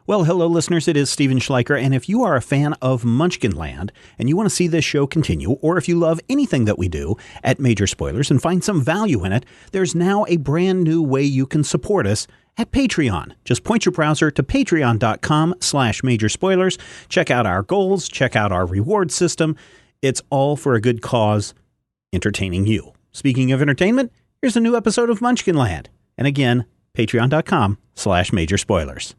Well, hello, listeners. It is Steven Schleicher, and if you are a fan of Munchkin Land and you want to see this show continue, or if you love anything that we do at Major Spoilers and find some value in it, there's now a brand new way you can support us at Patreon. Just point your browser to patreon.com/Major Spoilers. Check out our goals. Check out our reward system. It's all for a good cause, entertaining you. Speaking of entertainment, here's a new episode of Munchkin Land. And again, patreon.com/Major Spoilers.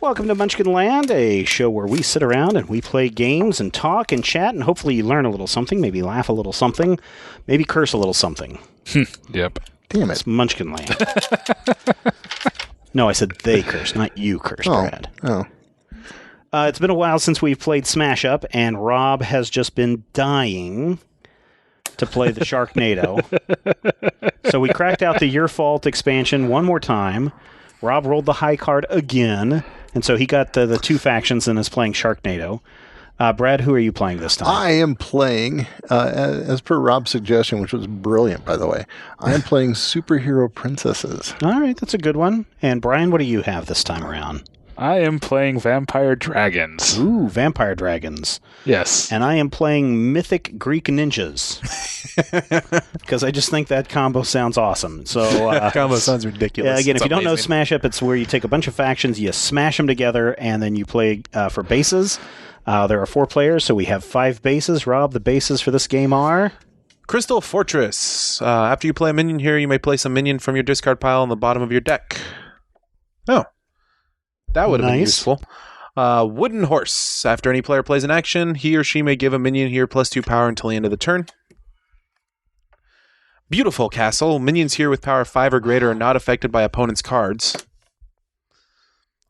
Welcome to Munchkin Land, a show where we sit around and we play games and talk and chat, and hopefully you learn a little something, maybe laugh a little something, maybe curse a little something. Yep. Damn it. It's Munchkin Land. No, I said they curse, not you curse, Brad. Oh. It's been a while since we've played Smash Up, and Rob has just been dying to play the Sharknado. So we cracked out the Your Fault expansion one more time. Rob rolled the high card again, and so he got the two factions and is playing Sharknado. Brad, who are you playing this time? I am playing, as per Rob's suggestion, which was brilliant, by the way, I am playing Superhero Princesses. All right, that's a good one. And Brian, what do you have this time around? I am playing Vampire Dragons. Ooh, Vampire Dragons. Yes. And I am playing Mythic Greek Ninjas. Because I just think that combo sounds awesome. So combo sounds ridiculous. Again, It's if you don't know amazing. Smash Up, it's where you take a bunch of factions, you smash them together, and then you play for bases. There are 4 players, so we have 5 bases. Rob, the bases for this game are... Crystal Fortress. After you play a minion here, you may place a minion from your discard pile on the bottom of your deck. Oh. That would have been Nice. useful. Wooden Horse. After any player plays an action, he or she may give a minion here +2 power until the end of the turn. Beautiful Castle. Minions here with power 5 or greater are not affected by opponent's cards.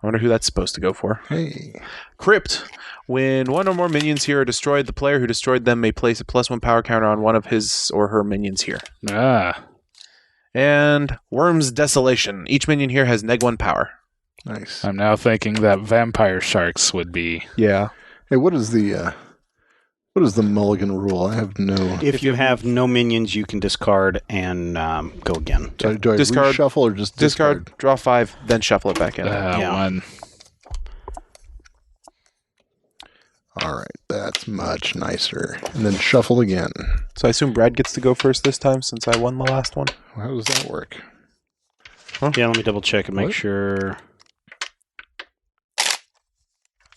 I wonder who that's supposed to go for. Hey. Crypt. When one or more minions here are destroyed, the player who destroyed them may place a +1 power counter on one of his or her minions here. Ah. And Worm's Desolation. Each minion here has -1 power. Nice. I'm now thinking that Vampire Sharks would be... Yeah. Hey, what is the mulligan rule? I have no... If you have no minions, you can discard and go again. Do I Discard- reshuffle or just discard? Draw 5, then shuffle it back in. Yeah. One. All right, that's much nicer. And then shuffle again. So I assume Brad gets to go first this time since I won the last one. How does that work? Yeah, let me double check and make sure.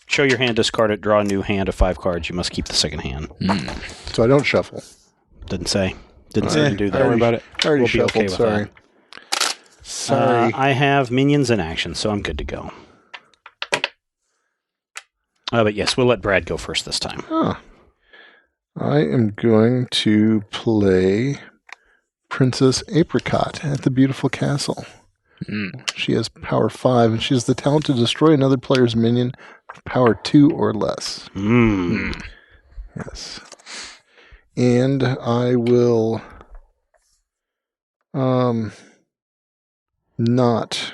Show your hand, discard it, draw a new hand of 5 cards. You must keep the second hand. So I don't shuffle. Didn't say. Didn't say to do that. Don't worry about it. I already We'll be shuffled, okay with sorry. Sorry. I have minions in action, so I'm good to go. But yes, we'll let Brad go first this time. I am going to play Princess Apricot at the Beautiful Castle. She has power 5, and she has the talent to destroy another player's minion of power 2 or less. Yes. And I will not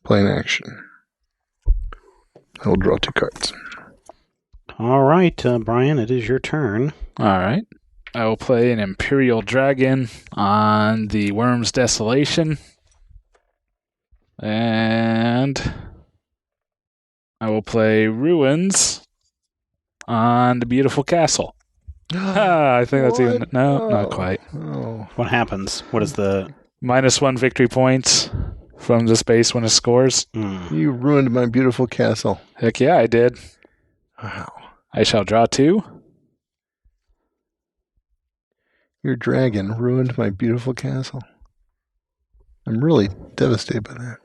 play an action. I will draw 2 cards. All right, Brian, it is your turn. All right. I will play an Imperial Dragon on the Worm's Desolation. And I will play Ruins on the Beautiful Castle. I think that's even... No, not quite. Oh. What happens? What is the... -1 victory points from the space when it scores. You ruined my beautiful castle. Heck yeah, I did. Wow. I shall draw 2. Your dragon ruined my beautiful castle. I'm really devastated by that.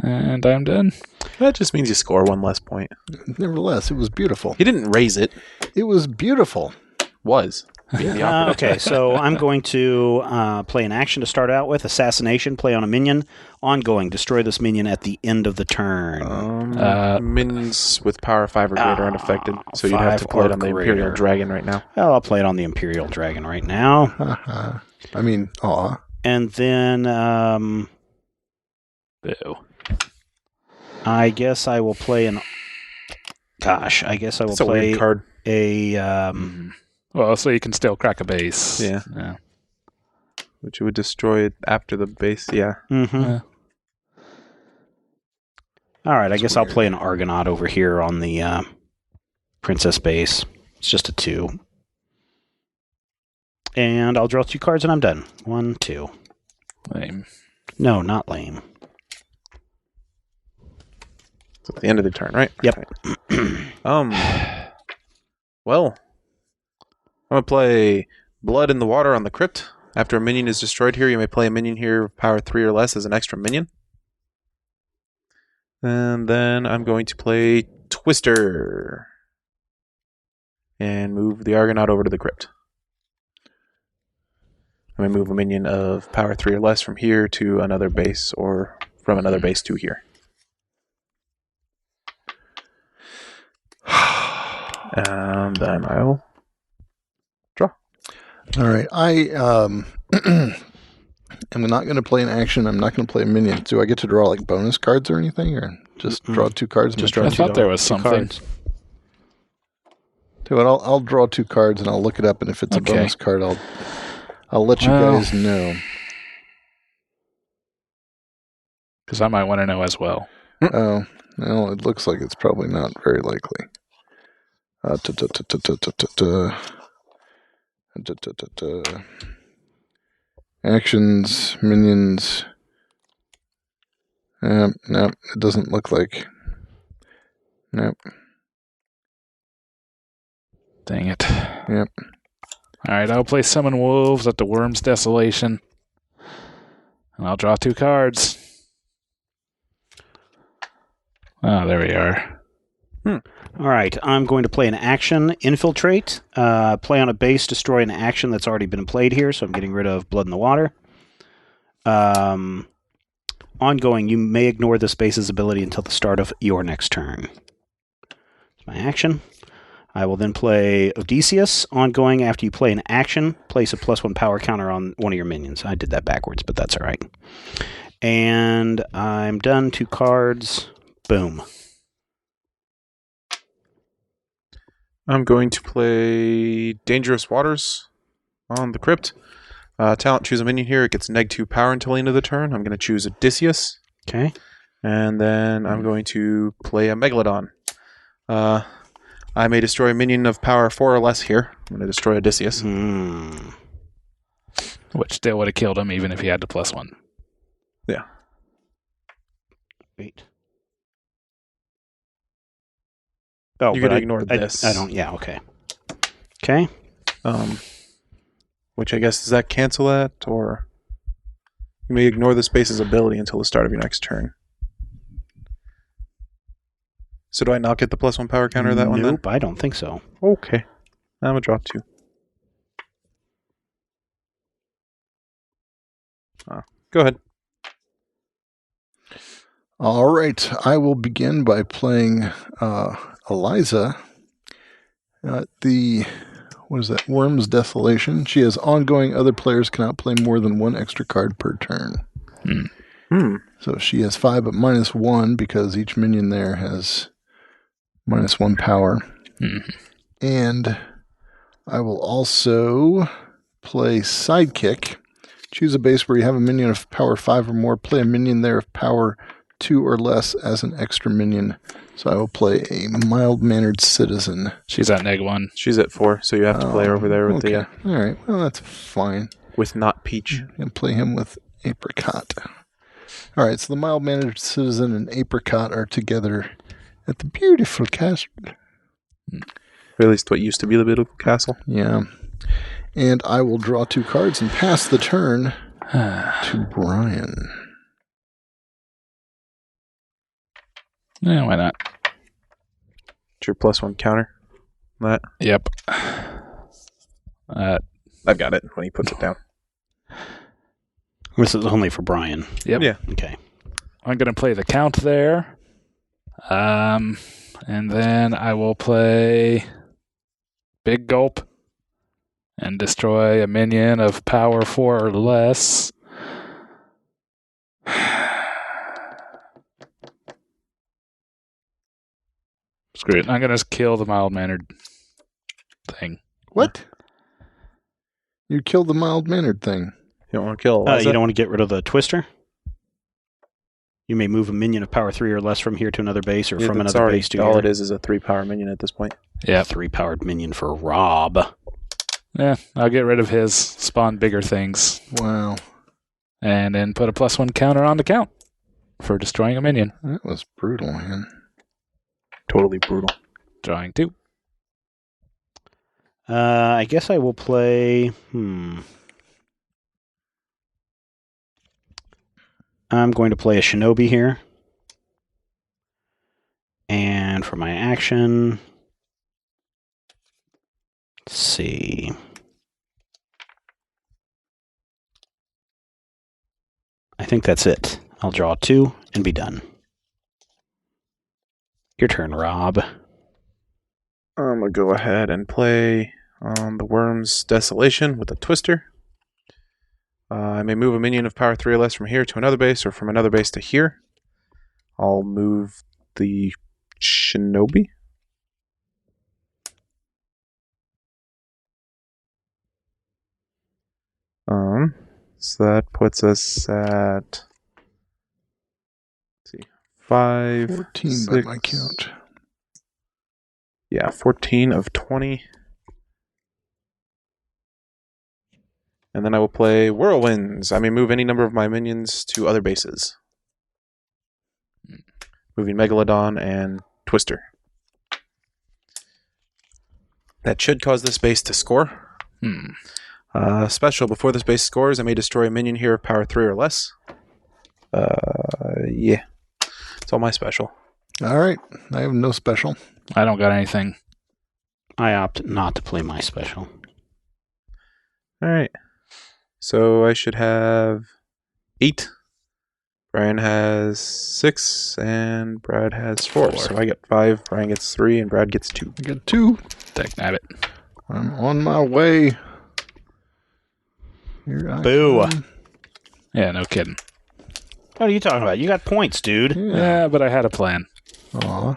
And I'm done. That just means you score 1 less point. Nevertheless, it was beautiful. He didn't raise it. It was beautiful. Was. Okay, so I'm going to play an action to start out with. Assassination, play on a minion. Ongoing, destroy this minion at the end of the turn. Minions with power 5 or greater unaffected, so you'd have to 5 play it or on the greater. Imperial Dragon right now. Well, I'll play it on the Imperial Dragon right now. I mean, aw. And then Ew. I guess I will play an... Gosh, I guess I will It's a play weird card. a Well, so you can still crack a base. Yeah. Which would destroy it after the base. Yeah. Mm-hmm. Yeah. All right, I That's guess I'll weird. play an Argonaut over here on the Princess base. It's just a 2. And I'll draw 2 cards and I'm done. 1, 2. Lame. No, not lame. It's at the end of the turn, right? Yep. Okay. Well, I'm going to play Blood in the Water on the Crypt. After a minion is destroyed here, you may play a minion here of power 3 or less as an extra minion. And then I'm going to play Twister. And move the Argonaut over to the Crypt. I'm going to move a minion of power 3 or less from here to another base, or from another base to here. And then I'll draw. All right. I am not going to play an action. I'm not going to play a minion. Do I get to draw like bonus cards or anything, or just draw 2 cards? Just I draw thought there was something. cards. Do it. I'll draw 2 cards and I'll look it up. And if it's a Okay. bonus card, I'll let you guys know. Because I might want to know as well. Oh, well, it looks like it's probably not very likely. Actions, minions. No, it doesn't look like. Nope. Dang it. Yep. Alright, I'll play Summon Wolves at the Worm's Desolation. And I'll draw 2 cards. Oh, there we are. All right, I'm going to play an action, Infiltrate. Play on a base, destroy an action that's already been played here, so I'm getting rid of Blood in the Water. Ongoing, you may ignore this base's ability until the start of your next turn. That's my action. I will then play Odysseus. Ongoing, after you play an action, place a +1 power counter on one of your minions. I did that backwards, but that's all right. And I'm done. 2 cards. Boom. I'm going to play Dangerous Waters on the Crypt. Talent, choose a minion here. It gets -2 power until the end of the turn. I'm going to choose Odysseus. Okay. And then I'm going to play a Megalodon. I may destroy a minion of power 4 or less here. I'm going to destroy Odysseus. Which still would have killed him even if he had the +1. Yeah. Wait. Oh, You but could ignore this. I don't. Yeah. Okay. Okay. Which I guess, does that cancel that? Or you may ignore the space's ability until the start of your next turn. So do I not get the +1 power counter of that one then? Nope, I don't think so. Okay. I'm going to draw 2. Go ahead. All right. I will begin by playing Eliza at the, what is that, Worm's Desolation. She has ongoing. Other players cannot play more than 1 extra card per turn. So she has 5 but -1 because each minion there has -1 power. And I will also play Sidekick. Choose a base where you have a minion of power 5 or more. Play a minion there of power 2 or less as an extra minion. So I will play a mild-mannered citizen. She's at -1. She's at 4, so you have to play her over there with okay. All right. Well, that's fine. with not Peach. And play him with Apricot. All right. So the mild-mannered citizen and Apricot are together at the beautiful castle. Or at least what used to be the beautiful castle. Yeah. And I will draw 2 cards and pass the turn to Brian. Yeah, why not? It's your +1 counter. That Yep. I've got it when he puts it down. This is only for Brian. Yep. Yeah. Okay. I'm going to play the Count there. And then I will play Big Gulp and destroy a minion of power 4 or less. Screw it. I'm going to kill the mild-mannered thing. What? You killed the mild-mannered thing. You don't want to kill You Eliza? don't want to get rid of the twister? You may move a minion of power 3 or less from here to another base or from that's another already, base to all here. it is a 3-power minion at this point. Yeah. 3-powered minion for Rob. Yeah, I'll get rid of his, spawn bigger things, Wow. and then put a +1 counter on the count for destroying a minion. That was brutal, man. Totally brutal. Drawing 2. I guess I will play... I'm going to play a Shinobi here. And for my action... Let's see... I think that's it. I'll draw 2 and be done. Your turn, Rob. I'm going to go ahead and play the Worm's Desolation with a Twister. I may move a minion of power 3 or less from here to another base or from another base to here. I'll move the Shinobi. So that puts us at 5, 14 6, by my count. Yeah, 14 of 20. And then I will play Whirlwinds. I may move any number of my minions to other bases. Moving Megalodon and Twister. That should cause this base to score. Special, before this base scores, I may destroy a minion here of power 3 or less. Yeah. It's all my special. All right. I have no special. I don't got anything. I opt not to play my special. All right. So I should have 8. Brian has 6, and Brad has 4. So I get 5, Brian gets 3, and Brad gets 2. I got 2. Dag-nabbit. I'm on my way. Here I Boo. come. Yeah, no kidding. What are you talking about? You got points, dude. Yeah, but I had a plan Aw,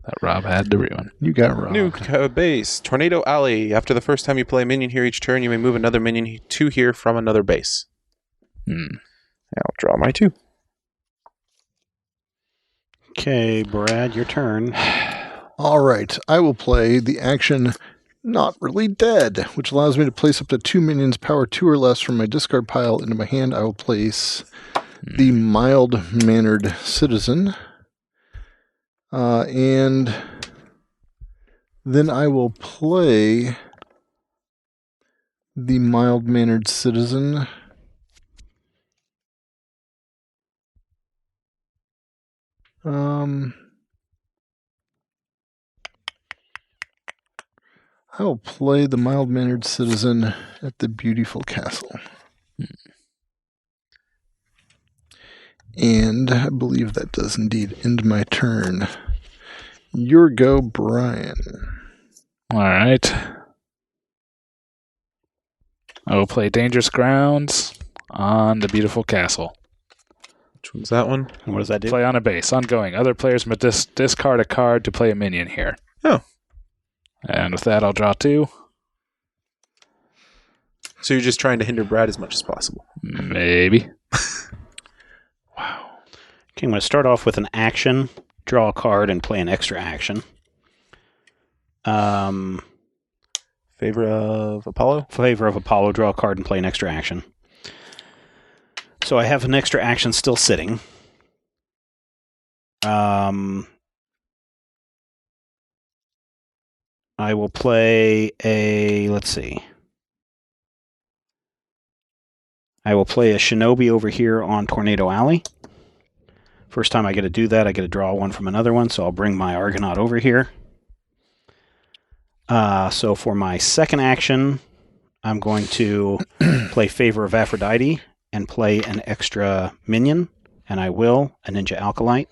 that Rob had to ruin. you got robbed. New base, Tornado Alley. After the first time you play a minion here each turn, you may move another minion to here from another base. I'll draw my 2. Okay, Brad, your turn. All right. I will play the action Not Really Dead, which allows me to place up to 2 minions power 2 or less from my discard pile into my hand. I will place the Mild-Mannered Citizen. And then I will play the Mild-Mannered Citizen. I will play the Mild-Mannered Citizen at the Beautiful Castle. And I believe that does indeed end my turn. Your go, Brian. All right. I will play Dangerous Grounds on the Beautiful Castle. Which one's that one? And what does that do? Play on a base. Ongoing. Other players may discard a card to play a minion here. Oh. And with that, I'll draw 2. So you're just trying to hinder Brad as much as possible. Maybe. Wow. Okay, I'm going to start off with an action, draw a card, and play an extra action. Favor of Apollo? Favor of Apollo, draw a card, and play an extra action. So I have an extra action still sitting. I will play a, let's see. I will play a Shinobi over here on Tornado Alley. First time I get to do that, I get to draw one from another one, so I'll bring my Argonaut over here. So for my second action, I'm going to play Favor of Aphrodite and play an extra minion, and I will, a Ninja Alkalite.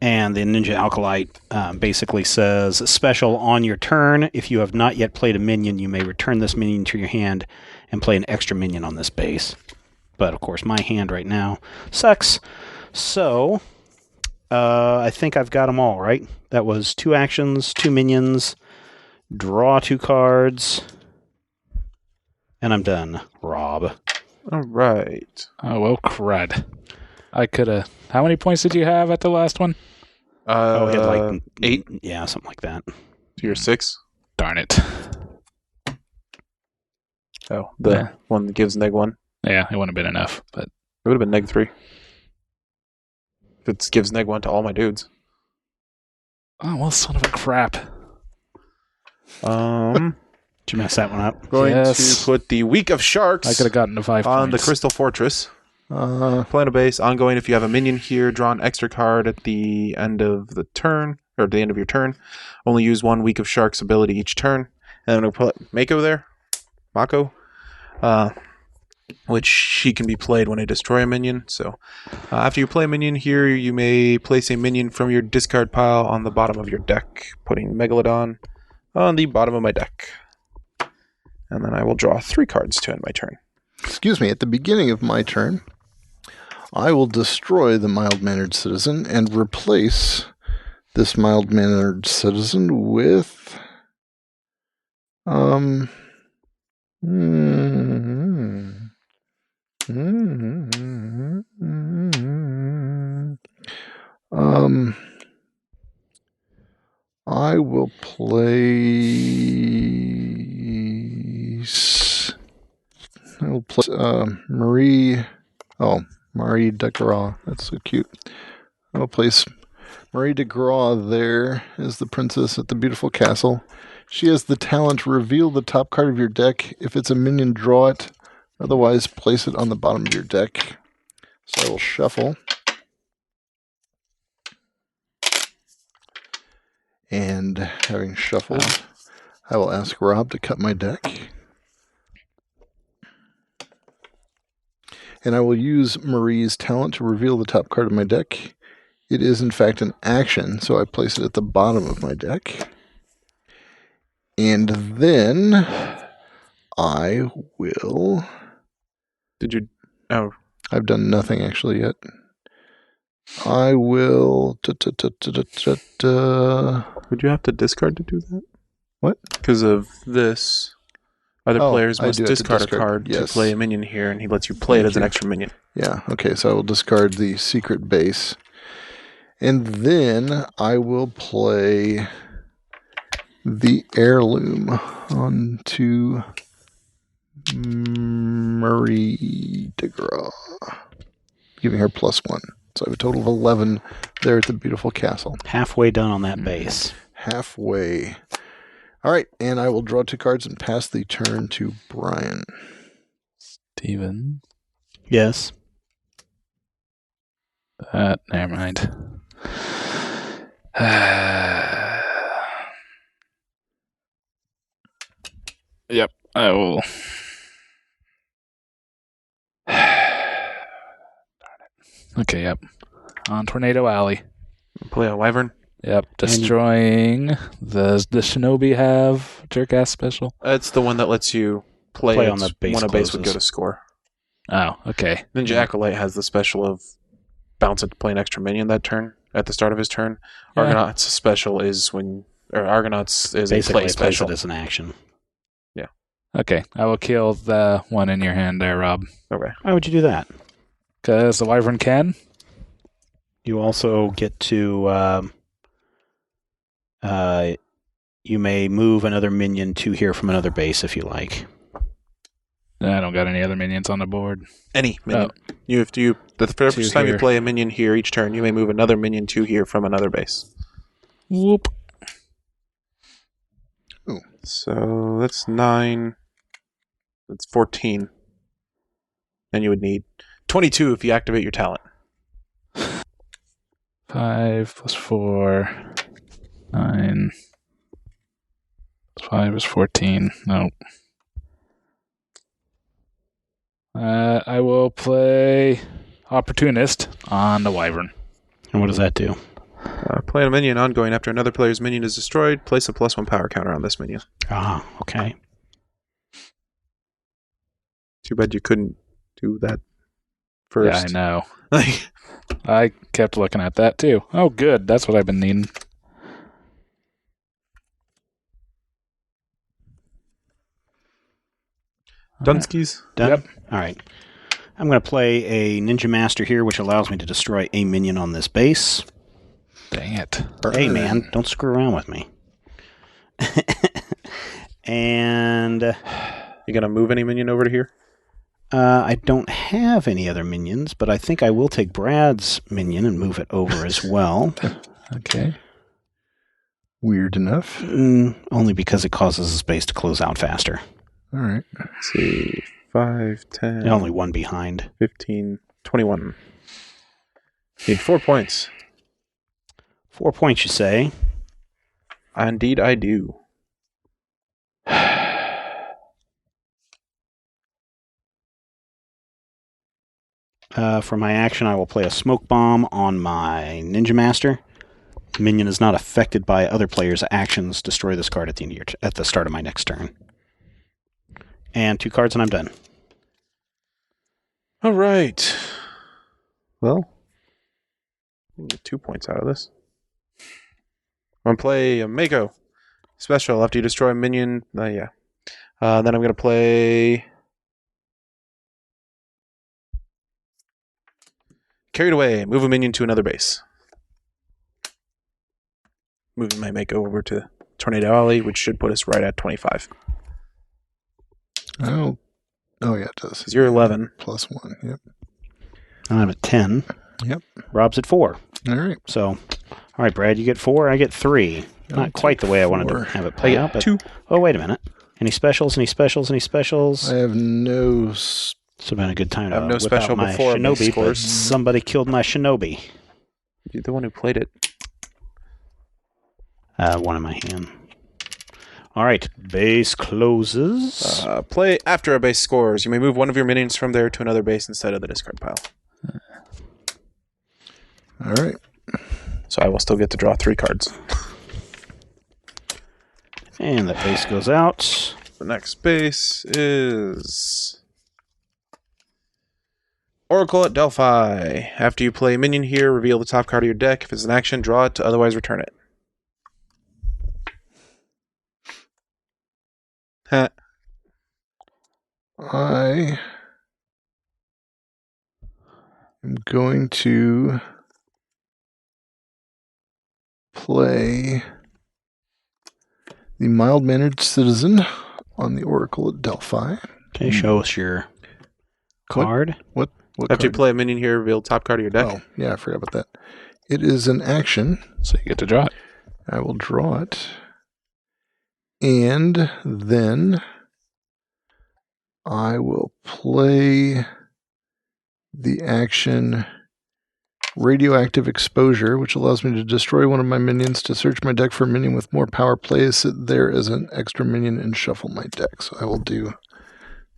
And the Ninja Alkalite basically says, special on your turn, if you have not yet played a minion, you may return this minion to your hand and play an extra minion on this base. But, of course, my hand right now sucks. So, I think I've got them all, right? That was 2 actions, 2 minions, draw 2 cards, And I'm done, Rob. All right. Oh, well, crud. I could have... How many points did you have at the last one? He had like 8. Yeah, something like that. So you're 6. Darn it. Oh, the one that gives -1. Yeah, it wouldn't have been enough, but... It would have been -3. If it gives -1 to all my dudes. Oh, well, son of a crap. Did you mess that one up? Going to put the Week of Sharks I could have gotten to 5 on points. the Crystal Fortress. Play on a base. Ongoing, if you have a minion here, draw an extra card at the end of the turn, or at the end of your turn. Only use 1 Week of Sharks ability each turn. And then we'll put Mako there. Mako. Which she can be played when I destroy a minion. So after you play a minion here, you may place a minion from your discard pile on the bottom of your deck, putting Megalodon on the bottom of my deck. And then I will draw 3 cards to end my turn. Excuse me, at the beginning of my turn, I will destroy the mild-mannered citizen and replace this mild-mannered citizen with... I will place... Marie... Oh, Marie de Gras. That's so cute. I will place Marie de Gras there as the princess at the beautiful castle. She has the talent to reveal the top card of your deck. If it's a minion, draw it. Otherwise, place it on the bottom of your deck. So I will shuffle. And having shuffled, I will ask Rob to cut my deck. And I will use Marie's talent to reveal the top card of my deck. It is, in fact, an action, so I place it at the bottom of my deck. And then I will... Did you... Oh. I've done nothing actually yet. I will... Would you have to discard to do that? What? Because of this... Other players must discard a card to yes. play a minion here, and he lets you play it as an extra minion. Yeah, okay, so I will discard the secret base. And then I will play the heirloom onto Marie de Gras, giving her +1. So I have a total of 11 there at the beautiful castle. Halfway done on that base. Halfway. All right, and I will draw 2 cards and pass the turn to Brian. Steven? Yes. Never mind. Yep, I will. Okay, yep. On Tornado Alley. Play a Wyvern. Yep, destroying. The Shinobi have jerk-ass special? It's the one that lets you play on the base when a base would closes. go to score. Oh, okay. Ninja Acolyte has the special of bounce it to play an extra minion that turn at the start of his turn. Yeah. Argonaut's special is when... Or Argonaut's is Basically, a play it plays special. it as an action. Okay, I will kill the one in your hand there, Rob. Okay. Why would you do that? Because the Wyvern can. You also get to... you may move another minion to here from another base if you like. I don't got any other minions on the board. Any minion. You have to... The first time you here. play a minion here each turn, you may move another minion to here from another base. Whoop. Ooh. So that's 9. That's 14. And you would need 22 if you activate your talent. 5 plus 4. 9. Plus 5 is 14. Nope. I will play Opportunist on the Wyvern. And what does that do? Play a minion ongoing after another player's minion is destroyed. Place a +1 power counter on this minion. Ah, okay. Too bad you couldn't do that first. Yeah, I know. I kept looking at that too. Oh, good. That's what I've been needing. Dunskies. Done? Yep. All right. I'm going to play a Ninja Master here, which allows me to destroy a minion on this base. Dang it. Hey, man, don't screw around with me. And You gonna move any minion over to here? I don't have any other minions, but I think I will take Brad's minion and move it over as well. Okay. Weird enough. Only because it causes the space to close out faster. All right. Let's see. 5, 10, You're only one behind. 15, 21. Okay, 4 points. 4 points, you say? Indeed, I do. For my action, I will play a smoke bomb on my Ninja Master. Minion is not affected by other players' actions. Destroy this card at the start of my next turn. And 2 cards, and I'm done. All right. Well, we can get 2 points out of this. I'm going to play a Mako special after you destroy a minion. Then I'm going to play Carried Away. Move a minion to another base. Moving my Mako over to Tornado Alley, which should put us right at 25. Oh, yeah, it does. Because you're 11. +1, yep. I'm at 10. Yep. Rob's at 4. All right. So, all right, Brad, you get 4. I get 3. Not quite the way I wanted to 4. have it I play get out, but 2. oh, wait a minute. Any specials? Any specials? Any specials? I have no... It's been a good time to I have no whip special out my before it makes Shinobi, but scores. somebody killed my Shinobi. You're the one who played it. One in my hand. All right, base closes. Play after a base scores. You may move one of your minions from there to another base instead of the discard pile. All right. So I will still get to draw 3 cards. And the base goes out. The next base is Oracle at Delphi. After you play a minion here, reveal the top card of your deck. If it's an action, draw it to otherwise return it. Huh. I am going to play the mild-mannered citizen on the Oracle at Delphi. Okay, show us your card. What After you card? play a minion here, reveal the top card of your deck. Oh, yeah, I forgot about that. It is an action. So you get to draw it. I will draw it. And then I will play the action Radioactive Exposure, which allows me to destroy one of my minions, to search my deck for a minion with more power, place it there as an extra minion, and shuffle my deck. So I will do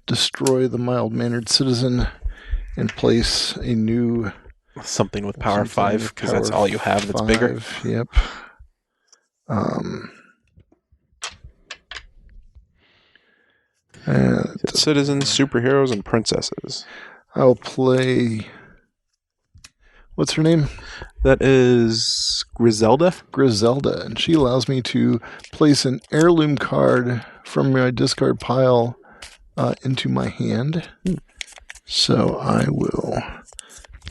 destroy the mild-mannered citizen and place a new... Something with power something 5, with because that's power all you have that's bigger. 5, Yep. Citizens, superheroes, and princesses. I'll play... What's her name? That is Griselda. Griselda, and she allows me to place an heirloom card from my discard pile into my hand. So I will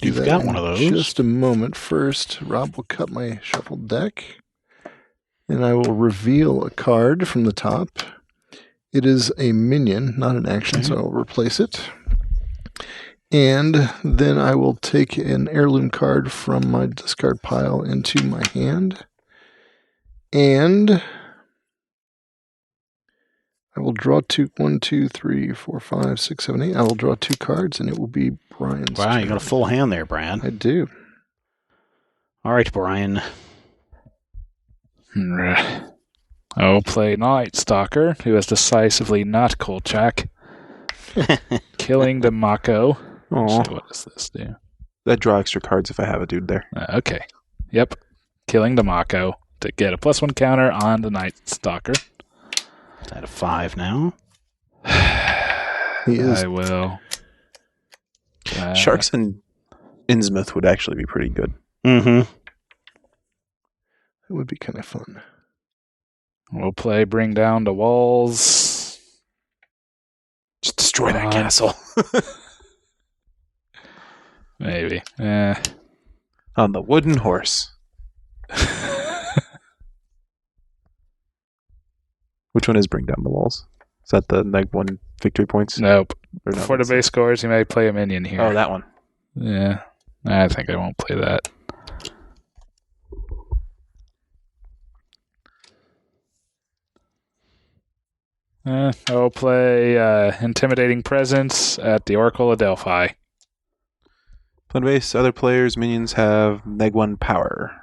do You've that got in one of those. just a moment. First, Rob will cut my shuffled deck, and I will reveal a card from the top. It is a minion, not an action, so I'll replace it. And then I will take an heirloom card from my discard pile into my hand. And I will draw 2, 1, 2, 3, 4, 5, 6, 7, 8. I will draw 2 cards, and it will be Brian's Wow, turn. you got a full hand there, Brad. I do. All right, Brian. I will play Night Stalker, who is decisively not Kolchak. Killing the Mako. Aw. So what does this do? That draw extra cards if I have a dude there. Okay. Yep. Killing the Mako to get a +1 counter on the Night Stalker. It's at a 5 now. He is. I will. Sharks and Innsmouth would actually be pretty good. Mm-hmm. It would be kind of fun. We'll play Bring Down the Walls. Just destroy that castle. Maybe. On the wooden horse. Which one is bring down the walls? Is that the -1 victory points? Nope. Or no, For the that's base scores, you may play a minion here. Oh, that one. Yeah. I think I won't play that. I'll play Intimidating Presence at the Oracle of Delphi. Plan base, other players' minions have -1 power.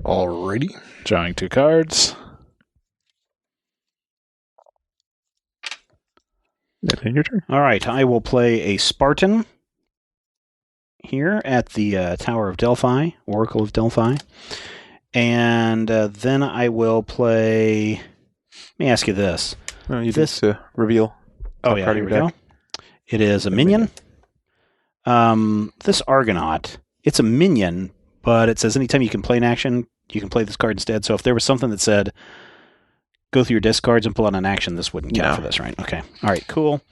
Alrighty. Drawing 2 cards. Then your turn. All right, I will play a Spartan here at the Tower of Delphi, Oracle of Delphi. And then I will play... Let me ask you this. Oh, you this to reveal. Oh, yeah, here we go. It is a minion. This Argonaut, it's a minion, but it says anytime you can play an action, you can play this card instead. So if there was something that said, go through your discards and pull out an action, this wouldn't count for this, right? Okay. All right, cool.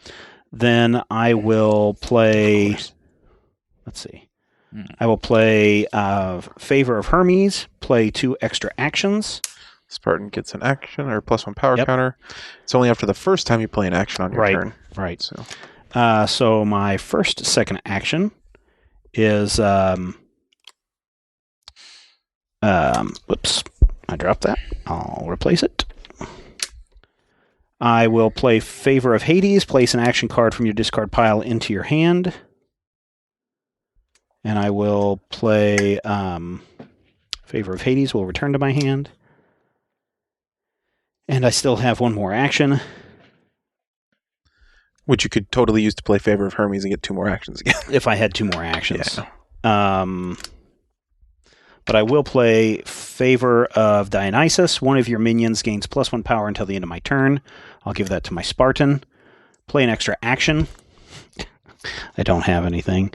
Then I will play... Let's see. I will play Favor of Hermes, play 2 extra actions. Spartan gets an action or +1 power counter. It's only after the first time you play an action on your turn. Right. So my second action is... whoops. I dropped that. I'll replace it. I will play Favor of Hades, place an action card from your discard pile into your hand. And I will play Favor of Hades, will return to my hand. And I still have one more action. Which you could totally use to play Favor of Hermes and get 2 more actions again. If I had 2 more actions. Yeah. But I will play Favor of Dionysus. One of your minions gains +1 power until the end of my turn. I'll give that to my Spartan. Play an extra action. I don't have anything.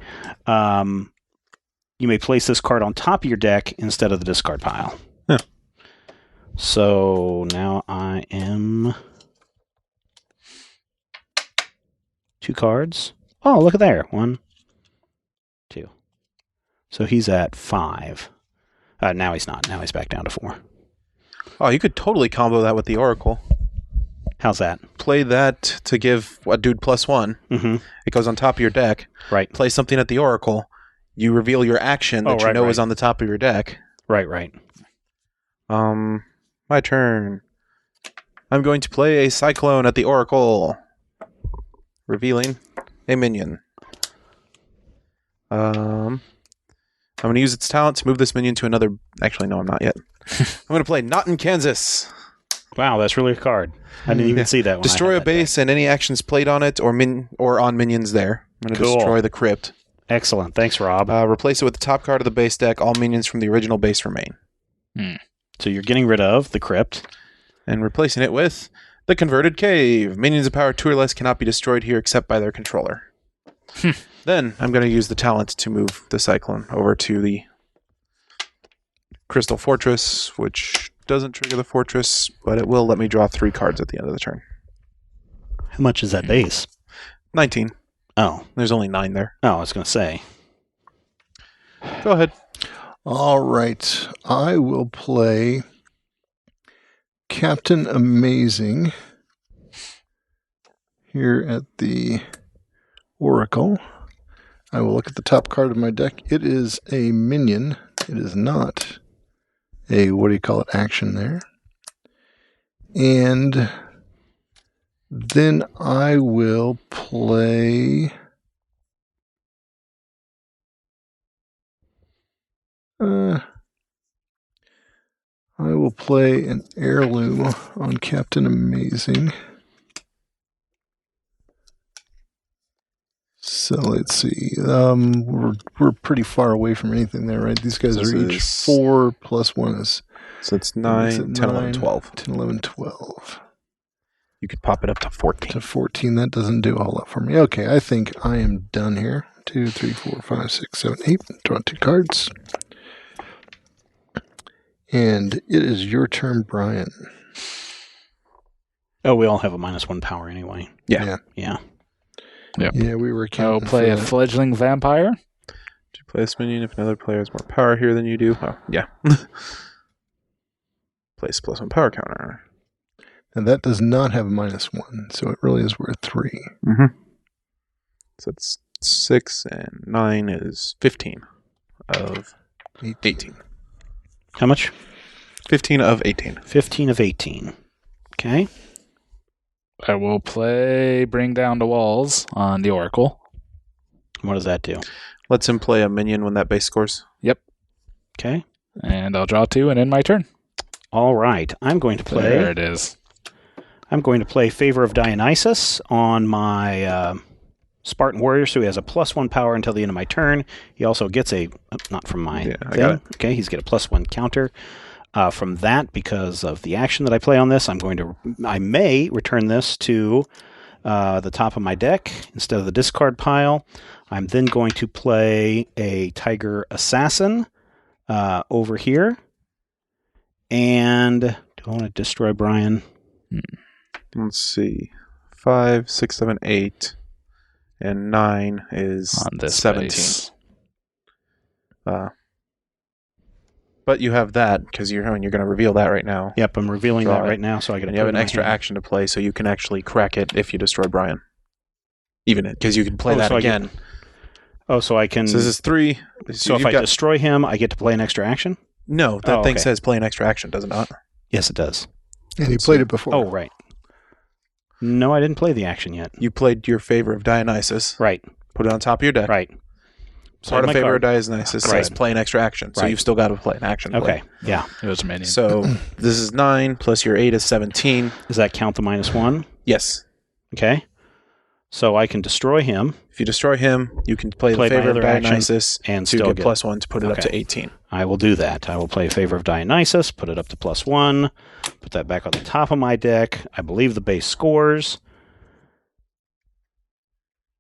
You may place this card on top of your deck instead of the discard pile. Huh. So now I am 2 cards. Oh, look at there. 1, 2. So he's at 5. Now he's not. Now he's back down to 4. Oh, you could totally combo that with the Oracle. How's that? Play that to give a dude +1. Mm-hmm. It goes on top of your deck. Right. Play something at the Oracle. You reveal your action that is on the top of your deck. Right. My turn. I'm going to play a Cyclone at the Oracle. Revealing a minion. I'm going to use its talent to move this minion to another... Actually, no, I'm not yet. I'm going to play Not in Kansas. Wow, that's really a card. I didn't even see that one. Destroy a base and any actions played on it or on minions there. I'm going to destroy the crypt. Excellent. Thanks, Rob. Replace it with the top card of the base deck. All minions from the original base remain. So you're getting rid of the crypt. And replacing it with the Converted Cave. Minions of power 2 or less cannot be destroyed here except by their controller. Then I'm going to use the talent to move the Cyclone over to the Crystal Fortress, which doesn't trigger the fortress, but it will let me draw 3 cards at the end of the turn. How much is that base? 19. Oh. There's only 9 there. Oh, I was going to say. Go ahead. All right. I will play Captain Amazing here at the Oracle. I will look at the top card of my deck. It is a minion. It is not a, action there. And then I will play... I will play an heirloom on Captain Amazing. So let's see. We're pretty far away from anything there, right? These guys are each 4 plus 1 is... So it's 9, 10, 11, 12. 10, 11, 12. You could pop it up to 14. To 14, that doesn't do a whole lot for me. Okay, I think I am done here. 2, 3, 4, 5, 6, 7, 8. Draw 2 cards. And it is your turn, Brian. Oh, we all have a -1 power anyway. Yeah. Yeah. Yep. Yeah, we were I'll counting. play a for that. fledgling vampire. Do you play this minion if another player has more power here than you do? Oh, yeah. Place +1 power counter. And that does not have a -1, so it really is worth 3. Mm-hmm. So it's 6 and 9 is 15 of 18. How much? 15 of 18. 15 of 18. Okay. I will play Bring Down the Walls on the Oracle. What does that do? Let's him play a minion when that base scores. Okay. And I'll draw 2 and end my turn. All right. I'm going to play. There it is. I'm going to play Favor of Dionysus on my Spartan Warrior, so he has a +1 power until the end of my turn. He also gets a, not from my Yeah, I thing. got it. Okay, he's got a +1 counter. From that, because of the action that I play on this, I may return this to the top of my deck instead of the discard pile. I'm then going to play a Tiger Assassin over here. And do I want to destroy Brian? Let's see. 5, 6, 7, 8, and 9 is On this 17. base. But you have that because you're going to reveal that right now. Yep, I'm revealing Draw that it. right now, so I got to. And you have an extra action to play, so you can actually crack it if you destroy Brian. Even it, because you can play that so again. So I can. So this is 3. So if I destroy him, I get to play an extra action? No, that thing okay. says play an extra action, does it not? Yes, it does. And you played it before. Oh, right. No, I didn't play the action yet. You played your Favor of Dionysus. Right, Put it on top of your deck. right. Part of my Favor card. of Dionysus says Right. play an extra action. So Right. you've still got to play an action. to Okay, play. yeah. It was a minion. So this is 9 plus your 8 is 17. Does that count the -1? Yes. Okay. So I can destroy him If you destroy him, you can play Play the my Favor of other action Dionysus and to still get get +1 to put it up to Okay. 18. I will do that. I will play Favor of Dionysus, put it up to +1, put that back on the top of my deck. I believe the base scores.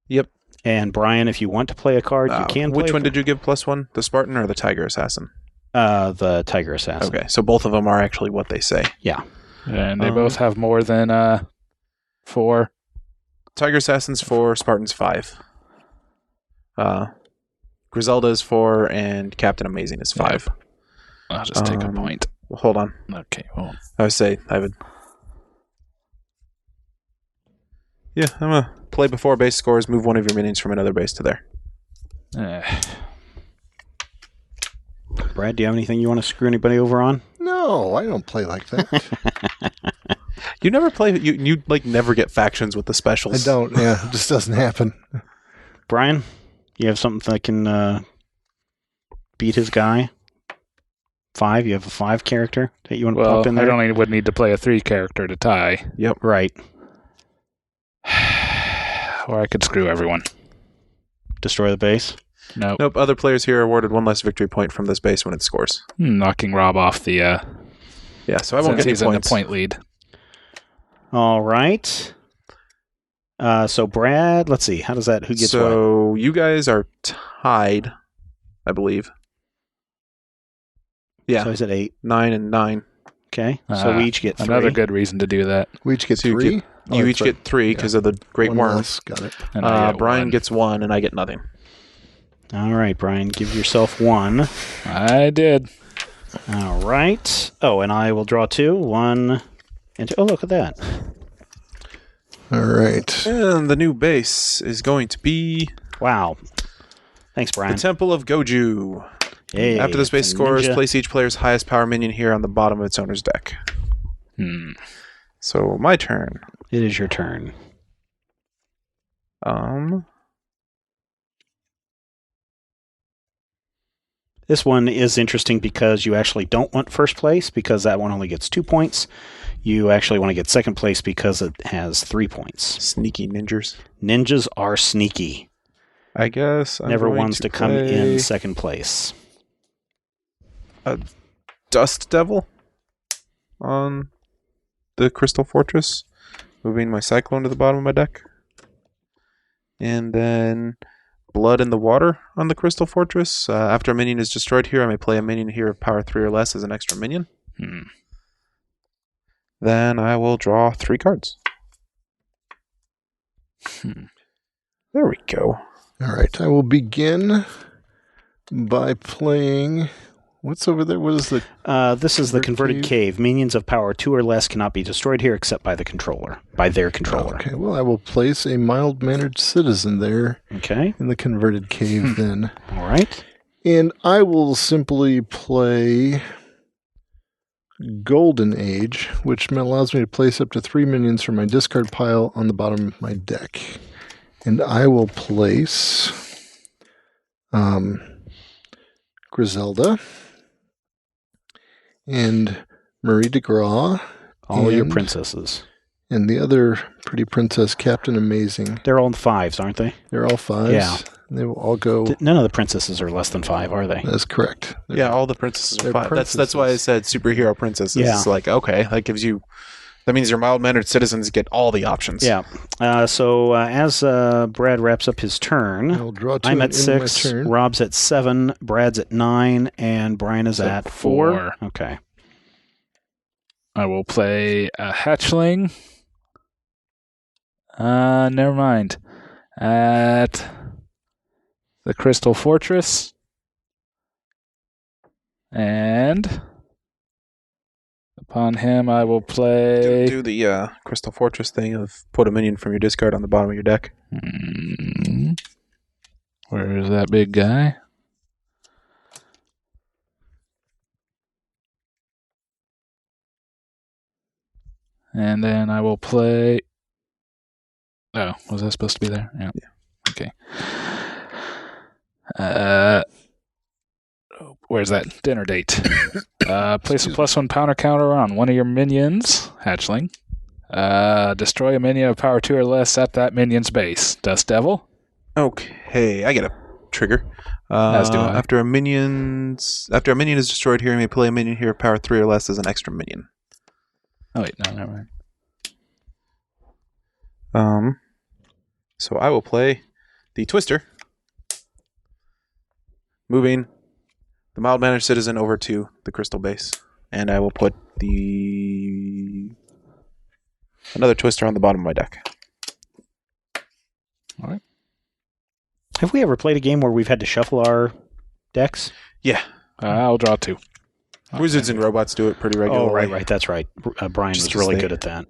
Yep. And Brian, if you want to play a card, you can play Which one did you give +1? The Spartan or the Tiger Assassin? the Tiger Assassin. Okay, so both of them are actually what they say. Yeah. And they both have more than 4. Tiger Assassin's 4, Spartan's 5. Griselda's 4, and Captain Amazing is 5. I'll just take a point. Well, hold on. Okay, well. I would say I would. Yeah, I'm gonna play before base scores. Move one of your minions from another base to there. Brad, do you have anything you want to screw anybody over on? No, I don't play like that. You never play. You like never get factions with the I specials. don't. Yeah, it just doesn't happen. Brian, you have something that can beat his guy? 5? You have a 5 character that you want to Well, pop in I there? only would need to play a 3 character to tie. Yep. Right. Or I could screw everyone. Destroy the base? Nope. Nope. Other players here are awarded 1 less victory point from this base when it scores. Knocking Rob off the Yeah, so I won't since get any he's in the points. point lead. All right. So Brad, let's see. How does that? Who gets what? So you guys are tied, I believe. Yeah, So he's at 8. 9 and 9. Okay. So we each get 3. Another good reason to do that. We each get So you 3. You each get 3 because of the Great One Worm. less. Got it. And I get Brian 1. gets 1, and I get nothing. All right, Brian, give yourself 1. I did. All right. Oh, and I will draw 2. 1 and 2. Oh, look at that. All right. And the new base is going to be Wow. Thanks, the Brian. Temple of Goju. Hey, After this base it's a scores, ninja. place each player's highest power minion here on the bottom of its owner's deck. So my turn. It is your turn. This one is interesting because you actually don't want first place because that one only gets 2 points. You actually want to get second place because it has 3 points. Sneaky ninjas. Ninjas are sneaky. I guess I'm Never going wants to come play in second place. Dust Devil on the Crystal Fortress, moving my Cyclone to the bottom of my deck. And then Blood in the Water on the Crystal Fortress. After a minion is destroyed here, I may play a minion here of power 3 or less as an extra minion. Then I will draw 3 cards. There we go. All right, I will begin by playing. What's over there? What is the? This is the converted cave. Minions of power 2 or less cannot be destroyed here except by their controller. Okay, well, I will place a mild-mannered citizen there. Okay. In the converted cave, then. All right. And I will simply play Golden Age, which allows me to place up to 3 minions from my discard pile on the bottom of my deck. And I will place Griselda and Marie de Gras. All your princesses. And the other pretty princess, Captain Amazing. They're all 5s, aren't they? They're all 5s. Yeah. They will all go... None of the princesses are less than 5, are they? That's correct. Yeah, all the princesses are 5. princesses. That's why I said superhero princesses. Yeah. It's like, okay, that means your mild-mannered citizens get all the options. Yeah. So as Brad wraps up his turn, I'll draw 2 I'm at in my 6, turn. Rob's at 7, Brad's at 9, and Brian is at 4. Okay. I will play a hatchling. Never mind. At the Crystal Fortress. And upon him, I will play... Do the Crystal Fortress thing of put a minion from your discard on the bottom of your deck. Where is that big guy? And then I will play... Oh, was that supposed to be there? Yeah. Okay. Where's that dinner date? Place a +1 counter on one of your minions, hatchling. Destroy a minion of power 2 or less at that minion's base. Dust Devil. Okay, I get a trigger. As do I. After a minion is destroyed here, you may play a minion here of power 3 or less as an extra minion. Oh wait, no, never mind. So I will play the Twister, moving the mild-mannered citizen over to the crystal base, and I will put another Twister on the bottom of my deck. All right. Have we ever played a game where we've had to shuffle our decks? Yeah. I'll draw 2. Wizards and robots do it pretty regularly. Oh, right. That's right. Brian Just was really 'cause good at that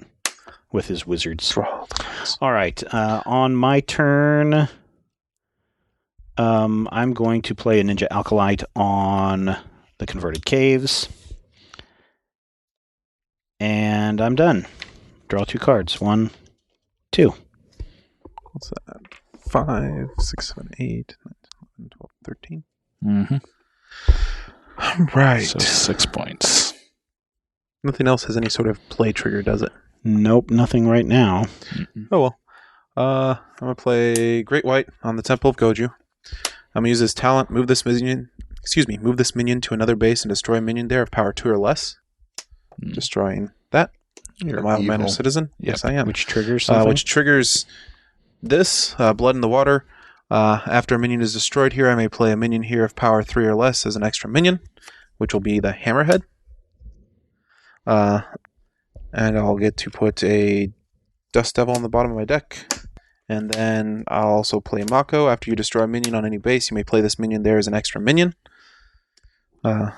with his wizards. Draw all the cards. All right. On my turn, I'm going to play a Ninja Alkalite on the converted caves. And I'm done. Draw 2 cards. 1, 2. What's that? 5, 6, 7, 8, 9, 10, 11, 12, 13. Mm-hmm. Right. So 6 points. Nothing else has any sort of play trigger, does it? Nope, nothing right now. Mm-mm. Oh well. I'm gonna play Great White on the Temple of Goju. I'm gonna use his talent, move this minion to another base and destroy a minion there of power 2 or less. Destroying that. You're the mild-mannered evil. citizen. Yes, I am. Which triggers something? Which triggers this, Blood in the Water. After a minion is destroyed here, I may play a minion here of power 3 or less as an extra minion, which will be the Hammerhead. And I'll get to put a Dust Devil on the bottom of my deck. And then I'll also play Mako. After you destroy a minion on any base, you may play this minion there as an extra minion. And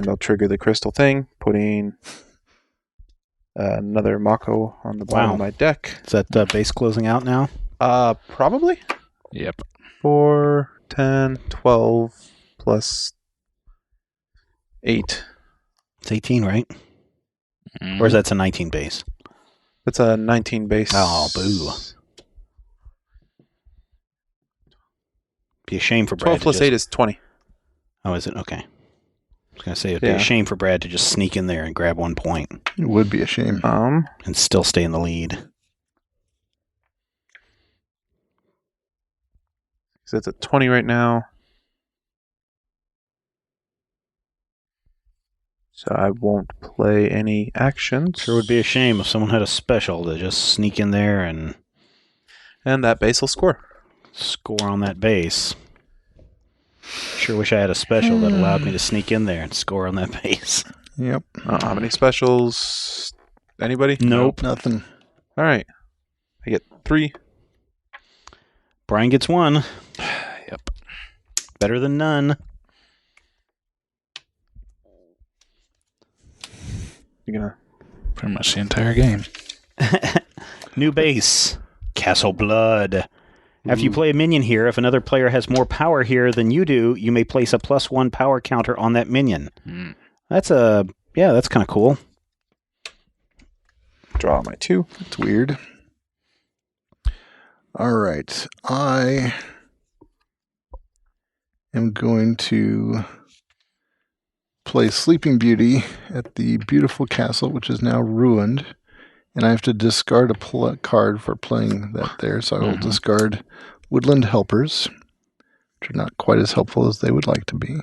I'll trigger the crystal thing, putting another Mako on the bottom of my deck. Is that base closing out now? Probably. Yep. 4, 10, 12, plus 8. It's 18, right? Or is that a 19 base? That's a 19 base. Oh, boo. Be a shame for Brad 12 plus 8 is 20. Oh, is it? Okay. I was going to say, it'd be a shame for Brad to just sneak in there and grab 1 point It would be a shame. and still stay in the lead. So it's at 20 right now. So I won't play any actions. Sure would be a shame if someone had a special to just sneak in there and that base will score. score on that base. Sure wish I had a special that allowed me to sneak in there and score on that base. Yep. I don't have any specials. Anybody? Nope. Nothing. All right. I get 3. Brian gets 1. Yep. Better than none. You're gonna. Pretty much the entire game. New base. Castle Blood. After you play a minion here, if another player has more power here than you do, you may place a +1 power counter on that minion. That's that's kind of cool. Draw my 2. It's weird. All right. I am going to play Sleeping Beauty at the beautiful castle, which is now ruined. And I have to discard a card for playing that there. So I will discard Woodland Helpers, which are not quite as helpful as they would like to be.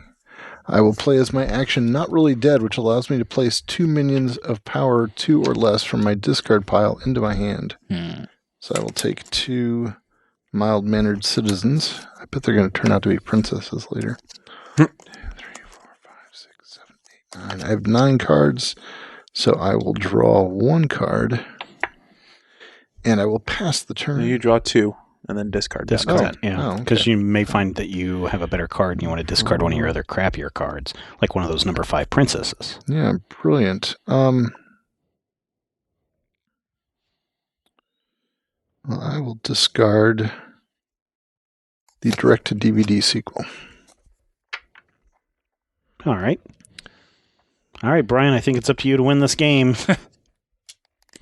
I will play as my action Not Really Dead, which allows me to place 2 minions of power 2 or less from my discard pile into my hand. So I will take 2 mild-mannered citizens. I bet they're going to turn out to be princesses later. 2, 3, 4, 5, 6, 7, 8, 9. I have 9 cards, so I will draw 1 card, and I will pass the turn. You draw 2 and then discard. Discard, Oh, because okay. you may find that you have a better card and you want to discard one of your other crappier cards, like one of those number 5 princesses. Yeah, brilliant. Well, I will discard the direct-to-DVD sequel. All right. All right, Brian, I think it's up to you to win this game.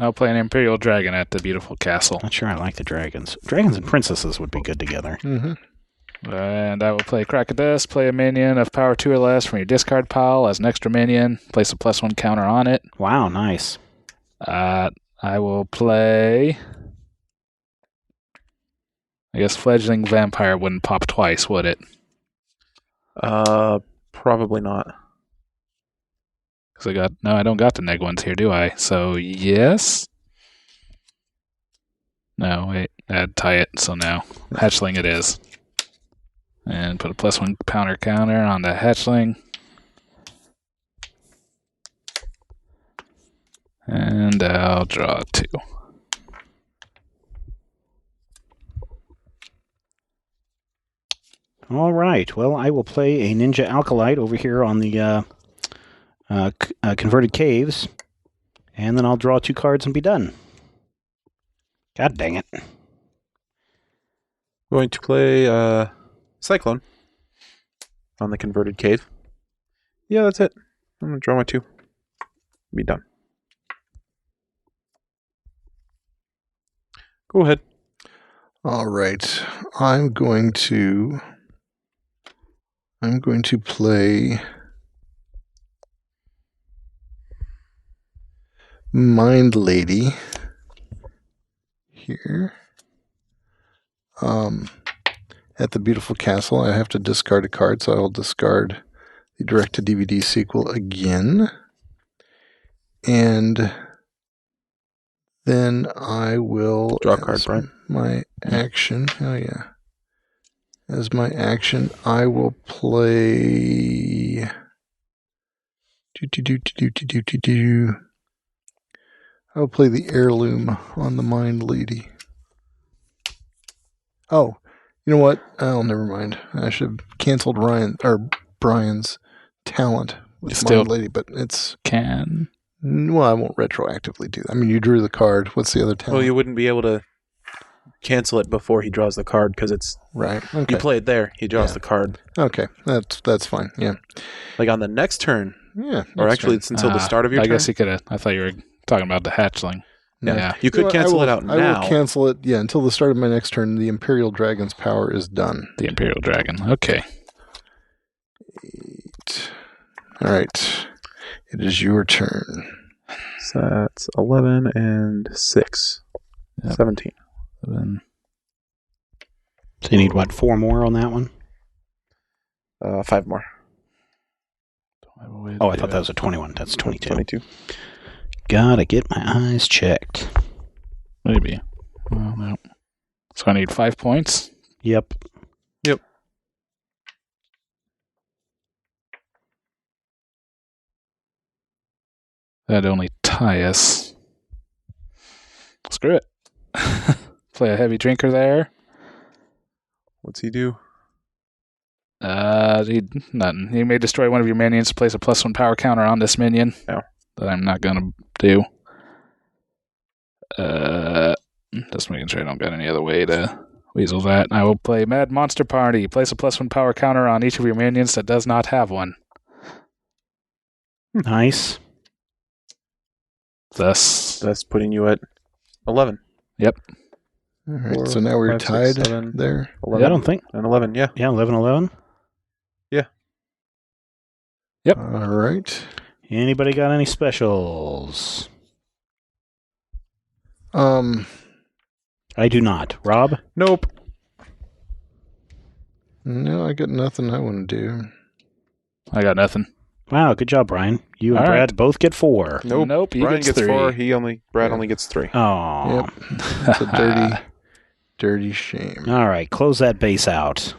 I'll play an Imperial Dragon at the beautiful castle. Not sure I like the dragons. Dragons and princesses would be good together. And I will play Crocodus, play a minion of power 2 or less from your discard pile as an extra minion, place a +1 counter on it. Wow, nice. I will play... I guess Fledgling Vampire wouldn't pop twice, would it? Probably not. Because I don't got the neg ones here, do I? So, yes? No, wait, I'd tie it, so no. Hatchling it is. And put a +1 counter on the Hatchling. And I'll draw 2. All right. Well, I will play a Ninja Alkalite over here on the Converted Caves, and then I'll draw 2 cards and be done. God dang it. Going to play Cyclone on the Converted Cave. Yeah, that's it. I'm going to draw my 2. Be done. Go ahead. All right. I'm going to play Mind Lady here. At the beautiful castle, I have to discard a card, so I will discard the direct-to-DVD sequel again. And then I will Draw a card, Brian. My action. Oh yeah. As my action, I will play. I will play the Heirloom on the Mind Lady. Oh, you know what? Oh, never mind. I should have canceled Brian's talent with Still Mind Lady, but it's. Can. Well, I won't retroactively do that. I mean, you drew the card. What's the other talent? Well, you wouldn't be able to cancel it before he draws the card because it's right. Okay. You play it there. He draws the card. Okay, that's fine. Yeah. Like on the next turn. Yeah. Or actually, it's until the start of your turn. I guess you could have. I thought you were talking about the Hatchling. Yeah. You could cancel it out now. I will cancel it, until the start of my next turn. The Imperial Dragon's power is done. The Imperial Dragon. Okay. 8. All right. It is your turn. So that's 11 and 6. Yep. 17. 11. So you need, 4 more on that one? 5 more. Oh, I thought that was a 21. That's 22. 22. Gotta get my eyes checked. Maybe. Well, no. So I need 5 points? Yep. That'd only tie us. Screw it. Play a heavy drinker there. What's he do? Nothing. You may destroy one of your minions to place a +1 power counter on this minion. No. That I'm not gonna do. Just making sure I don't got any other way to weasel that. I will play Mad Monster Party. Place a +1 power counter on each of your minions that does not have one. Nice. Thus, That's putting you at 11. Yep. All right, 4, so now we're 5, 6, tied 7, there. 11. Yeah, I don't think. And 11, yeah. Yeah, 11-11. Yep. All right. Anybody got any specials? I do not. Rob? Nope. No, I got nothing I want to do. I got nothing. Wow, good job, Brian. You and All Brad right. both get 4. Nope. He Brian gets gets 3. 4. Brad only gets 3. Oh. Yep. It's a dirty shame. All right, close that base out.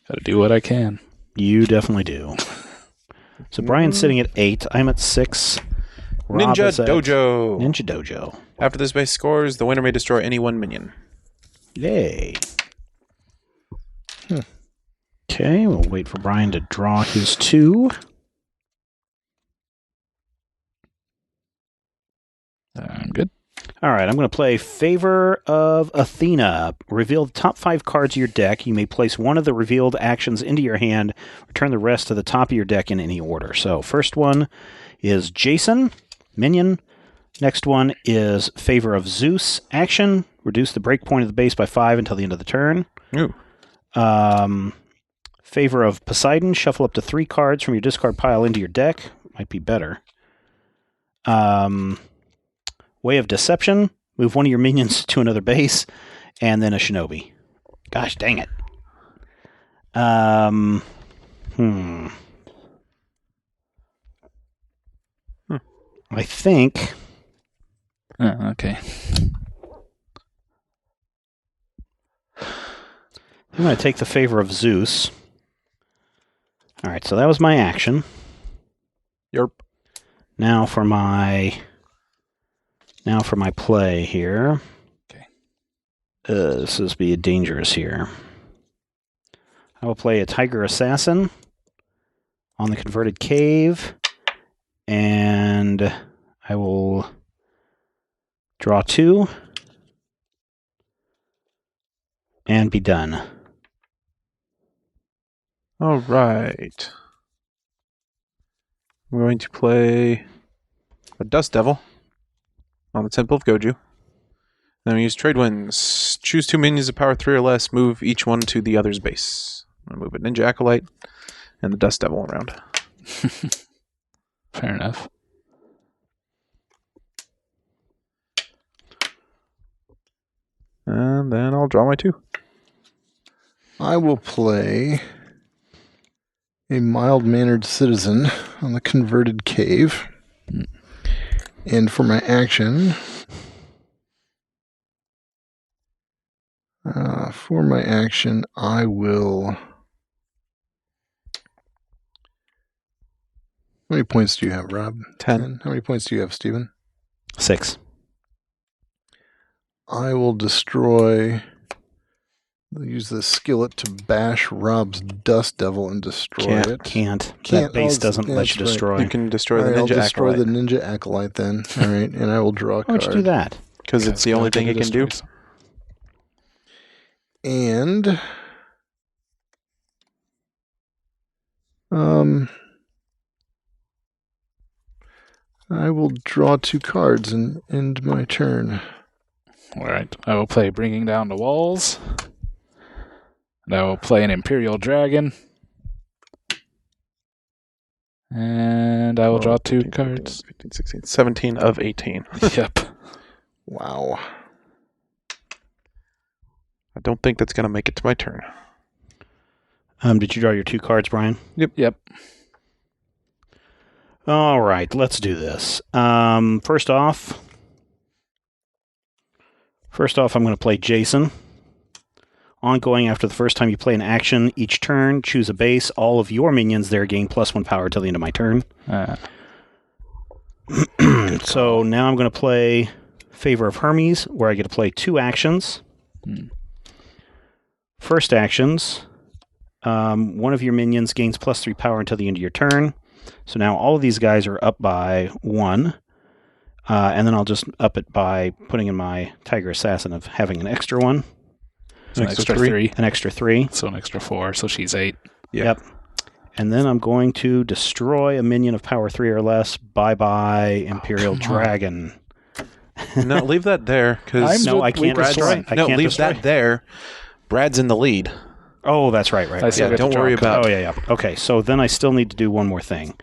Gotta do what I can. You definitely do. So Brian's sitting at 8. I'm at 6. Rob Ninja is at Dojo. Ninja Dojo. After this base scores, the winner may destroy any one minion. Yay. Okay, we'll wait for Brian to draw his 2. I'm good. All right, I'm going to play Favor of Athena. Reveal the top 5 cards of your deck. You may place one of the revealed actions into your hand. Return the rest to the top of your deck in any order. So, first one is Jason, minion. Next one is Favor of Zeus, action. Reduce the breakpoint of the base by 5 until the end of the turn. Ooh. Favor of Poseidon, shuffle up to 3 cards from your discard pile into your deck. Might be better. Way of Deception, move one of your minions to another base, and then a Shinobi. Gosh, dang it. I think... Okay. I'm going to take the Favor of Zeus. All right, so that was my action. Yerp. Now for my play here. Okay. This is be dangerous here. I will play a Tiger Assassin on the converted cave, and I will draw 2 and be done. All right. I'm going to play a Dust Devil on the Temple of Goju. Then we use Trade Winds. Choose 2 minions of power 3 or less. Move each one to the other's base. I'm going to move a Ninja Acolyte and the Dust Devil around. Fair enough. And then I'll draw my 2. I will play a mild-mannered citizen on the converted cave. And for my action, I will... How many points do you have, Rob? 10. How many points do you have, Stephen? 6. I will use the skillet to bash Rob's Dust Devil and destroy it. Can't. Can't. That base Oh, doesn't let that's you right. destroy. You can destroy All the right, I'll Ninja destroy Acolyte. the Ninja Acolyte then. All right, and I will draw a Why card. would you do that? Because it's the only thing it can do. And I will draw 2 cards and end my turn. All right. I will play Bringing Down the Walls. And I will play an Imperial Dragon. And I will draw 2 15, cards. 15, 16, 17 of 18. Yep. Wow. I don't think that's going to make it to my turn. Did you draw your 2 cards, Brian? Yep. All right, let's do this. First off, I'm going to play Jason. Ongoing, after the first time you play an action, each turn, choose a base. All of your minions there gain +1 power till the end of my turn. So now I'm going to play Favor of Hermes, where I get to play 2 actions. First actions, one of your minions gains +3 power until the end of your turn. So now all of these guys are up by 1. And then I'll just up it by putting in my Tiger Assassin of having an extra 1. So an extra 3. An extra 3. So an extra 4. So she's 8. Yep. And then I'm going to destroy a minion of power 3 or less. Bye-bye, Imperial Dragon. No, leave that there. No, I can't destroy. Leave that there. Brad's in the lead. Oh, that's right. Don't worry about. Oh, yeah. Okay, so then I still need to do one more thing.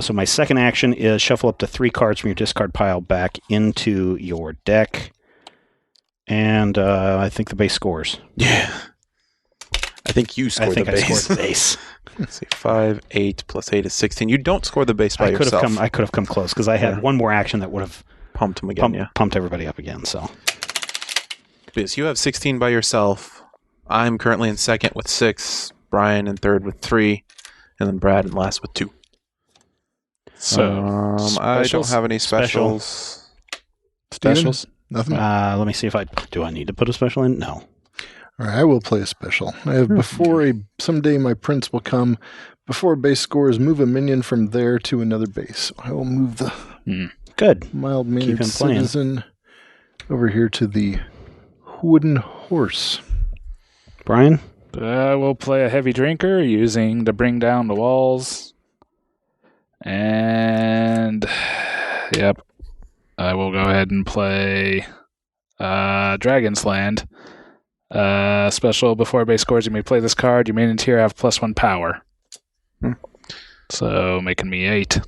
So my second action is shuffle up to 3 cards from your discard pile back into your deck. And I think the base scores. Yeah. I think you scored the base. I scored the base. Let's see, 5, 8 plus 8 is 16. You don't score the base by yourself. I could have come close because I had one more action that would have pumped him again. Pumped everybody up again. So, Biz, you have 16 by yourself. I'm currently in second with 6. Brian in third with 3, and then Brad in last with 2. So I don't have any specials. Specials? Nothing. Let me see if I need to put a special in. No. All right, I will play a special. I have someday my prince will come. Before base scores, move a minion from there to another base. I will move the good mild-mannered citizen over here to the wooden horse. Brian? I will play a heavy drinker using to bring down the walls. And, yep, I will go ahead and play Dragon's Land. Special, before base scores, you may play this card. Your minions here have +1 power. So, making me 8.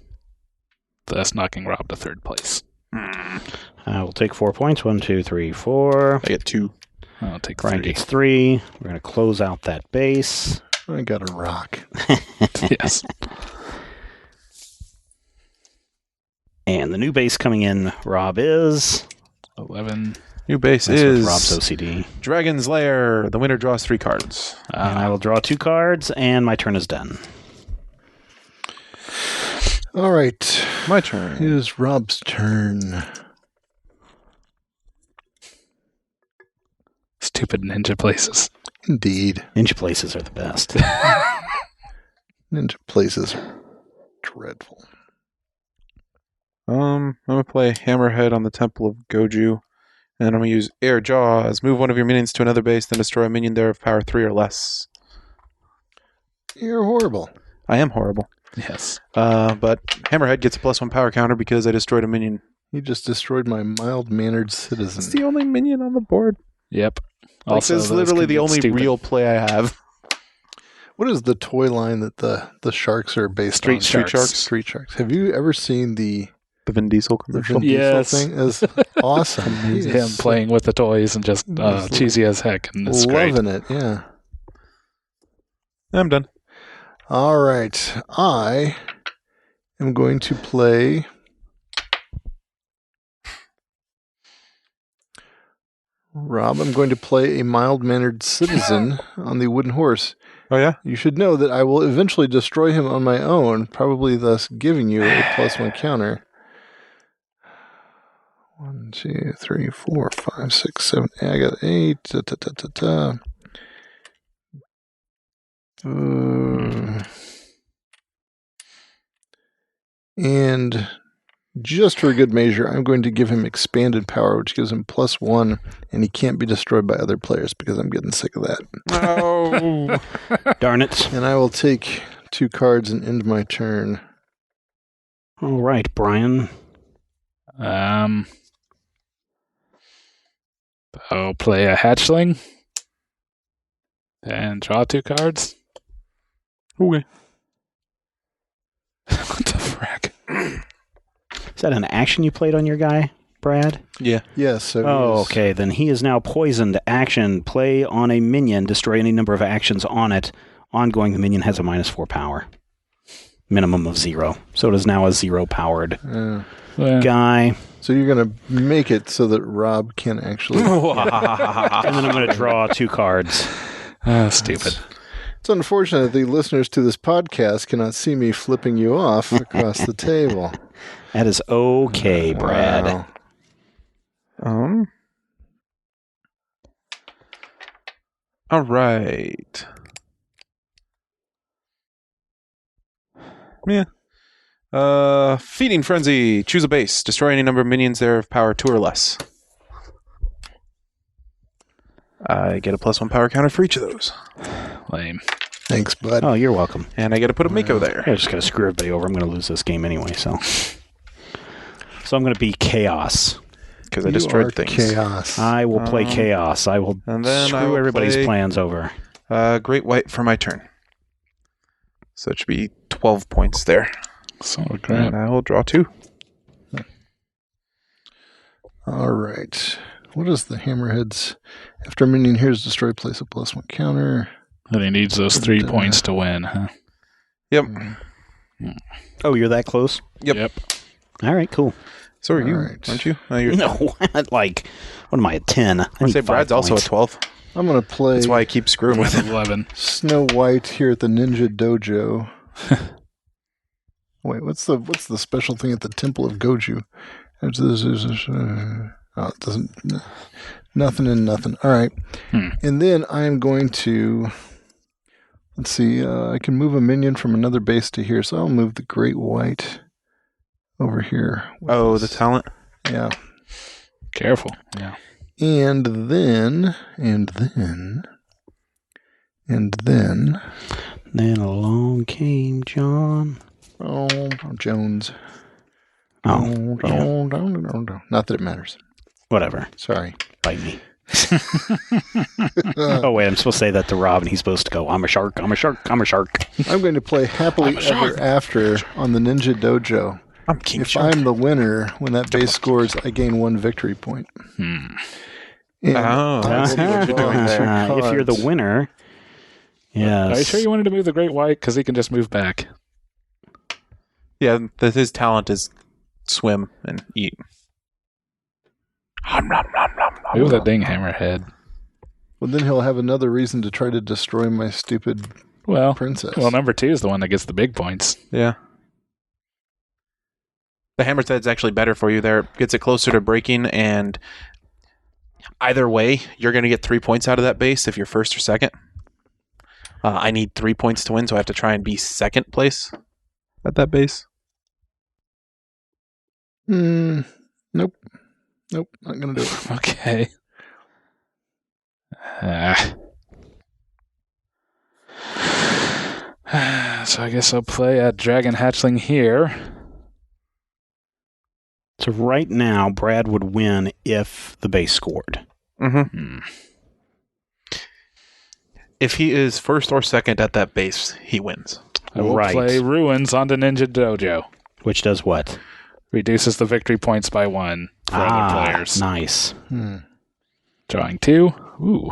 Thus knocking Rob to 3rd place. I will take 4 points. 1, 2, 3, 4. I get 2. I'll take Brian 3. gets 3. We're going to close out that base. I got a rock. Yes. And the new base coming in, Rob, is 11. New base That's is with Rob's OCD. Dragon's Lair. The winner draws 3 cards. And I will draw 2 cards, and my turn is done. All right. My turn. It is Rob's turn. Stupid ninja places. Indeed. Ninja places are the best. Ninja places are dreadful. I'm going to play Hammerhead on the Temple of Goju. And I'm going to use Air Jaws. Move one of your minions to another base, then destroy a minion there of power 3 or less. You're horrible. I am horrible. Yes. But Hammerhead gets a +1 power counter because I destroyed a minion. You just destroyed my mild-mannered citizen. It's the only minion on the board. Yep. This is literally the only real play I have. What is the toy line that the sharks are based on? Street Sharks. Street Sharks. Have you ever seen the Vin Diesel commercial? Vin Diesel thing? Is awesome. Him playing with the toys and just cheesy as heck. And it's loving great. it, yeah. I'm done. All right. I am going to play Rob. I'm going to play a mild-mannered citizen on the wooden horse. Oh, yeah? You should know that I will eventually destroy him on my own, probably thus giving you a +1 counter. 1, 2, 3, 4, 5, 6, 7. I got 8. And just for good measure, I'm going to give him expanded power, which gives him +1, and he can't be destroyed by other players because I'm getting sick of that. No. Darn it. And I will take 2 cards and end my turn. All right, Brian. I'll play a hatchling and draw 2 cards. Okay. What the frack? Is that an action you played on your guy, Brad? Yeah. Yes. So okay. Then he is now poisoned. Action. Play on a minion. Destroy any number of actions on it. Ongoing, the minion has a -4 power. Minimum of 0. So it is now a 0-powered guy. So you're going to make it so that Rob can actually... And then I'm going to draw 2 cards. Stupid. It's unfortunate that the listeners to this podcast cannot see me flipping you off across the table. That is okay, Brad. Wow. All right. Yeah. Feeding Frenzy. Choose a base. Destroy any number of minions there of power 2 or less. I get a +1 power counter for each of those. Lame. Thanks, bud. Oh, you're welcome. And I get to put a Mako there. I just got to screw everybody over. I'm going to lose this game anyway, so I'm going to be Chaos. Because I destroyed things. Chaos. I will play Chaos. I will and then screw everybody's plans over. Great White for my turn. So it should be 12 points there. So great. And I will draw 2. All right. What is the Hammerheads? After a minion here is destroyed, place a +1 counter. And he needs those 3 points to win, huh? Yep. Oh, you're that close? Yep. All right, cool. So are you, Right. aren't you? No, you're, No, like, what am I, at 10? I say Brad's also at 12. I'm going to play That's why I keep screwing with it. 11. Snow White here at the Ninja Dojo. Wait, what's the special thing at the Temple of Goju? It doesn't. Nothing and nothing. All right. And then I am going to. Let's see. I can move a minion from another base to here, so I'll move the Great White over here. Oh, the talent? Yeah. Careful. Yeah. And then. Then along came John. Oh, Jones. Oh, yeah. Not that it matters. Whatever. Sorry. Bite me. Oh, wait, I'm supposed to say that to Rob, and he's supposed to go, I'm a shark, I'm a shark, I'm a shark. I'm going to play Happily Ever After on the Ninja Dojo. I'm King If Shark. I'm the winner, when that base scores, I gain 1 victory point. And I see what you're doing there. If you're the winner, yes. Are you sure you wanted to move the Great White? Because he can just move back. Yeah, his talent is swim and eat. Move the dang hammerhead. Well, then he'll have another reason to try to destroy my stupid princess. Well, number 2 is the one that gets the big points. Yeah. The hammer's head's actually better for you there. Gets it closer to breaking, and either way, you're going to get 3 points out of that base if you're first or second. I need 3 points to win, so I have to try and be second place at that base. Nope. Not going to do it. Okay. So I guess I'll play a Dragon Hatchling here. So right now, Brad would win if the base scored. Mm-hmm. If he is first or second at that base, he wins. I will play Ruins on the Ninja Dojo. Which does what? Reduces the victory points by 1 for other players. Nice. Drawing 2. Ooh.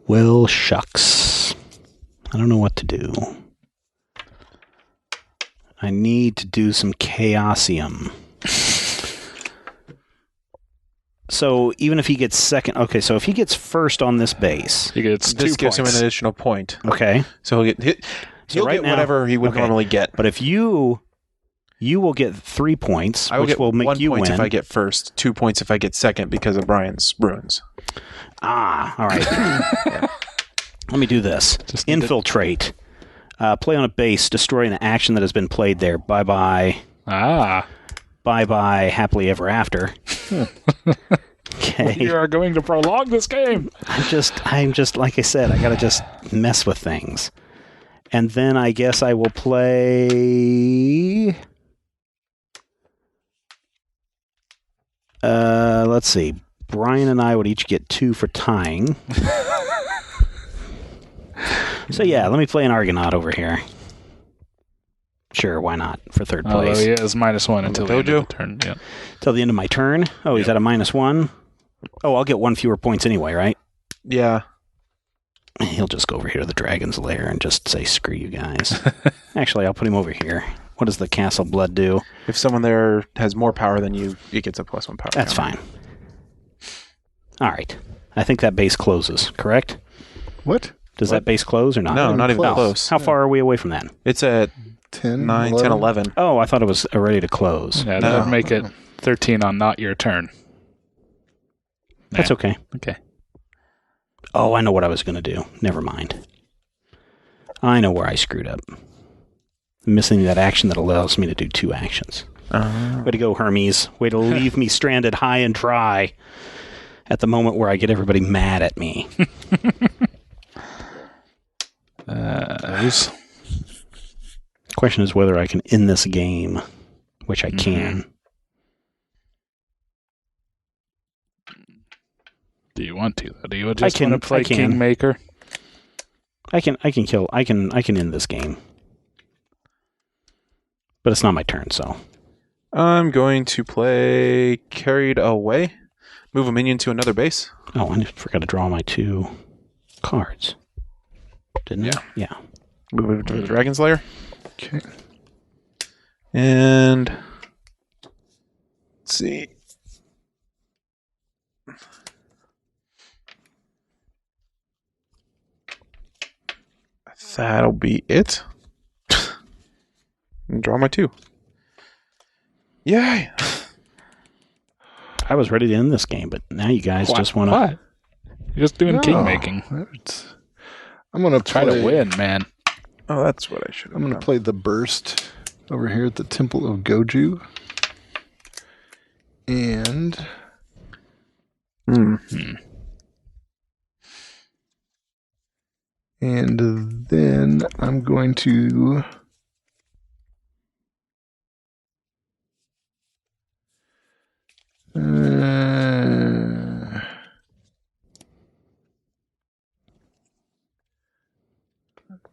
Well, shucks. I don't know what to do. I need to do some Chaosium. So even if he gets second... Okay, so if he gets first on this base... He gets 2 This gives him points. an additional point. Okay. So he'll right get now- whatever he would okay. normally get. But if you will get 3 points, I will which get will make 1 you point win. if I get first, 2 points if I get second because of Brian's ruins. All right. Let me do this. Just need Infiltrate. Play on a base, destroy an action that has been played there. Bye-bye. Bye-bye, happily ever after. Okay. You are going to prolong this game. I'm just like I said, I gotta just mess with things. And then I guess I will play... let's see. Brian and I would each get 2 for tying. So yeah, let me play an Argonaut over here. Sure, why not? For third place. Although he is -1 until the end of the turn. Yeah. Till the end of my turn? Oh, he's at a -1? Oh, I'll get 1 fewer points anyway, right? Yeah. He'll just go over here to the Dragon's Lair and just say, screw you guys. Actually, I'll put him over here. What does the Castle Blood do? If someone there has more power than you, it gets a +1 power. That's counter. fine. All right. I think that base closes, correct? What? Does that base close or not? No, not even close. close. How far are we away from that? It's at 10, 9, 10, 11. Oh, I thought it was ready to close. Yeah, No. that would make it 13 on not your turn. That's okay. Okay. Oh, I know what I was going to do. Never mind. I know where I screwed up. I'm missing that action that allows me to do 2 actions. Way to go, Hermes. Way to leave me stranded high and dry at the moment where I get everybody mad at me. Question is whether I can end this game, which I can. Do you want to? Do you just want to play Kingmaker? I can end this game. But it's not my turn, so. I'm going to play Carried Away. Move a minion to another base. Oh, I forgot to draw my 2 cards. Didn't I? Yeah. Move it to the Dragon Slayer. Okay. And let's see. That'll be it. And draw my 2. Yay! I was ready to end this game, but now you guys just want to... What? You're just doing king-making. I'm going to try to win, man. Oh, that's what I should have I'm going to play the Burst over here at the Temple of Goju. And... And then I'm going to...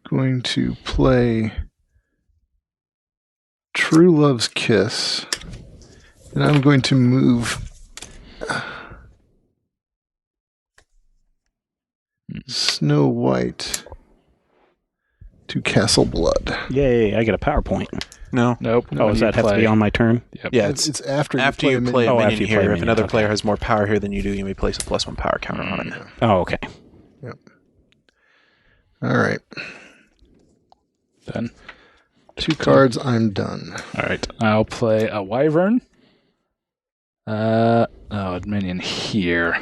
going to play True Love's Kiss, and I'm going to move Snow White to Castle Blood. Yay, I get a PowerPoint. No. Nope. Oh, does that have to be on my turn? Yep. Yeah, It's after you play a Oh, minion after you here. play a If minion, another okay. player has more power here than you do, you may place a +1 power counter on it. Oh, okay. Yep. All right. Done. 2 cards, I'm done. All right. I'll play a Wyvern. A minion here.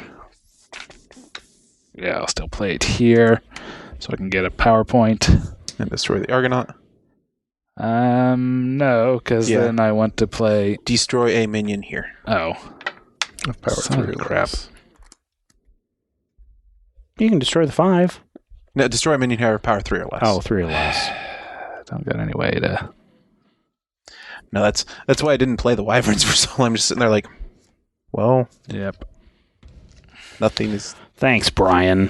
Yeah, I'll still play it here, so I can get a PowerPoint. And destroy the Argonaut. No, because then I want to play... Destroy a minion here. Oh. Of power Son of 3 or crap. less. You can destroy the 5. No, destroy a minion here of power 3 or less. Oh, 3 or less. Don't got any way to... No, that's why I didn't play the Wyverns for so long. I'm just sitting there like, well, Yep. nothing is... Thanks, Brian.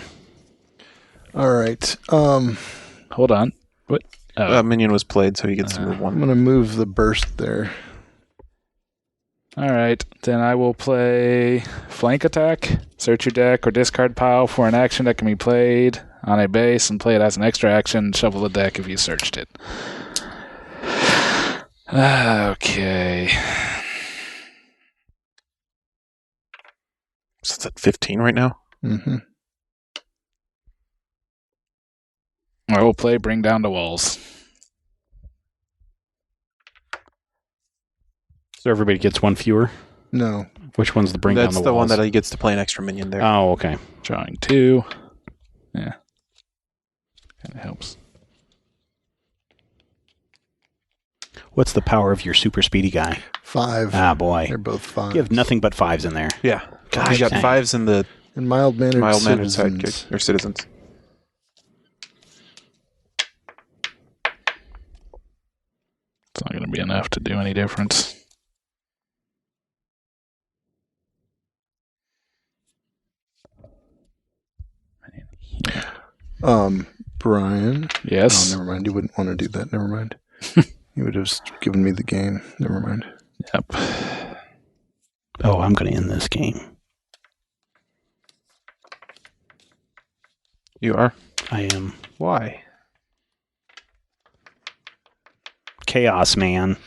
All right. Hold on. What? Oh. minion was played, so he gets to move I'm 1. going to move the Burst there. All right. Then I will play Flank Attack. Search your deck or discard pile for an action that can be played on a base and play it as an extra action. Shuffle the deck if you searched it. Okay. So it's at 15 right now? Mm-hmm. I will play Bring Down the Walls. So everybody gets 1 fewer? No. Which one's the bring down That's the the one walls? that he gets to play an extra minion there. Oh, okay. Drawing 2. Yeah. Kind of helps. What's the power of your super speedy guy? 5. Ah, boy. They're both 5. You have nothing but 5s in there. Yeah. Gosh, He's got dang. 5s in the And mild-mannered mild-mannered citizens. sidekick, or citizens. It's not going to be enough to do any difference. Brian. Yes. Oh, never mind. You wouldn't want to do that. Never mind. You would have given me the game. Never mind. Yep. Oh, I'm going to end this game. You are? I am. Why? Chaos Man.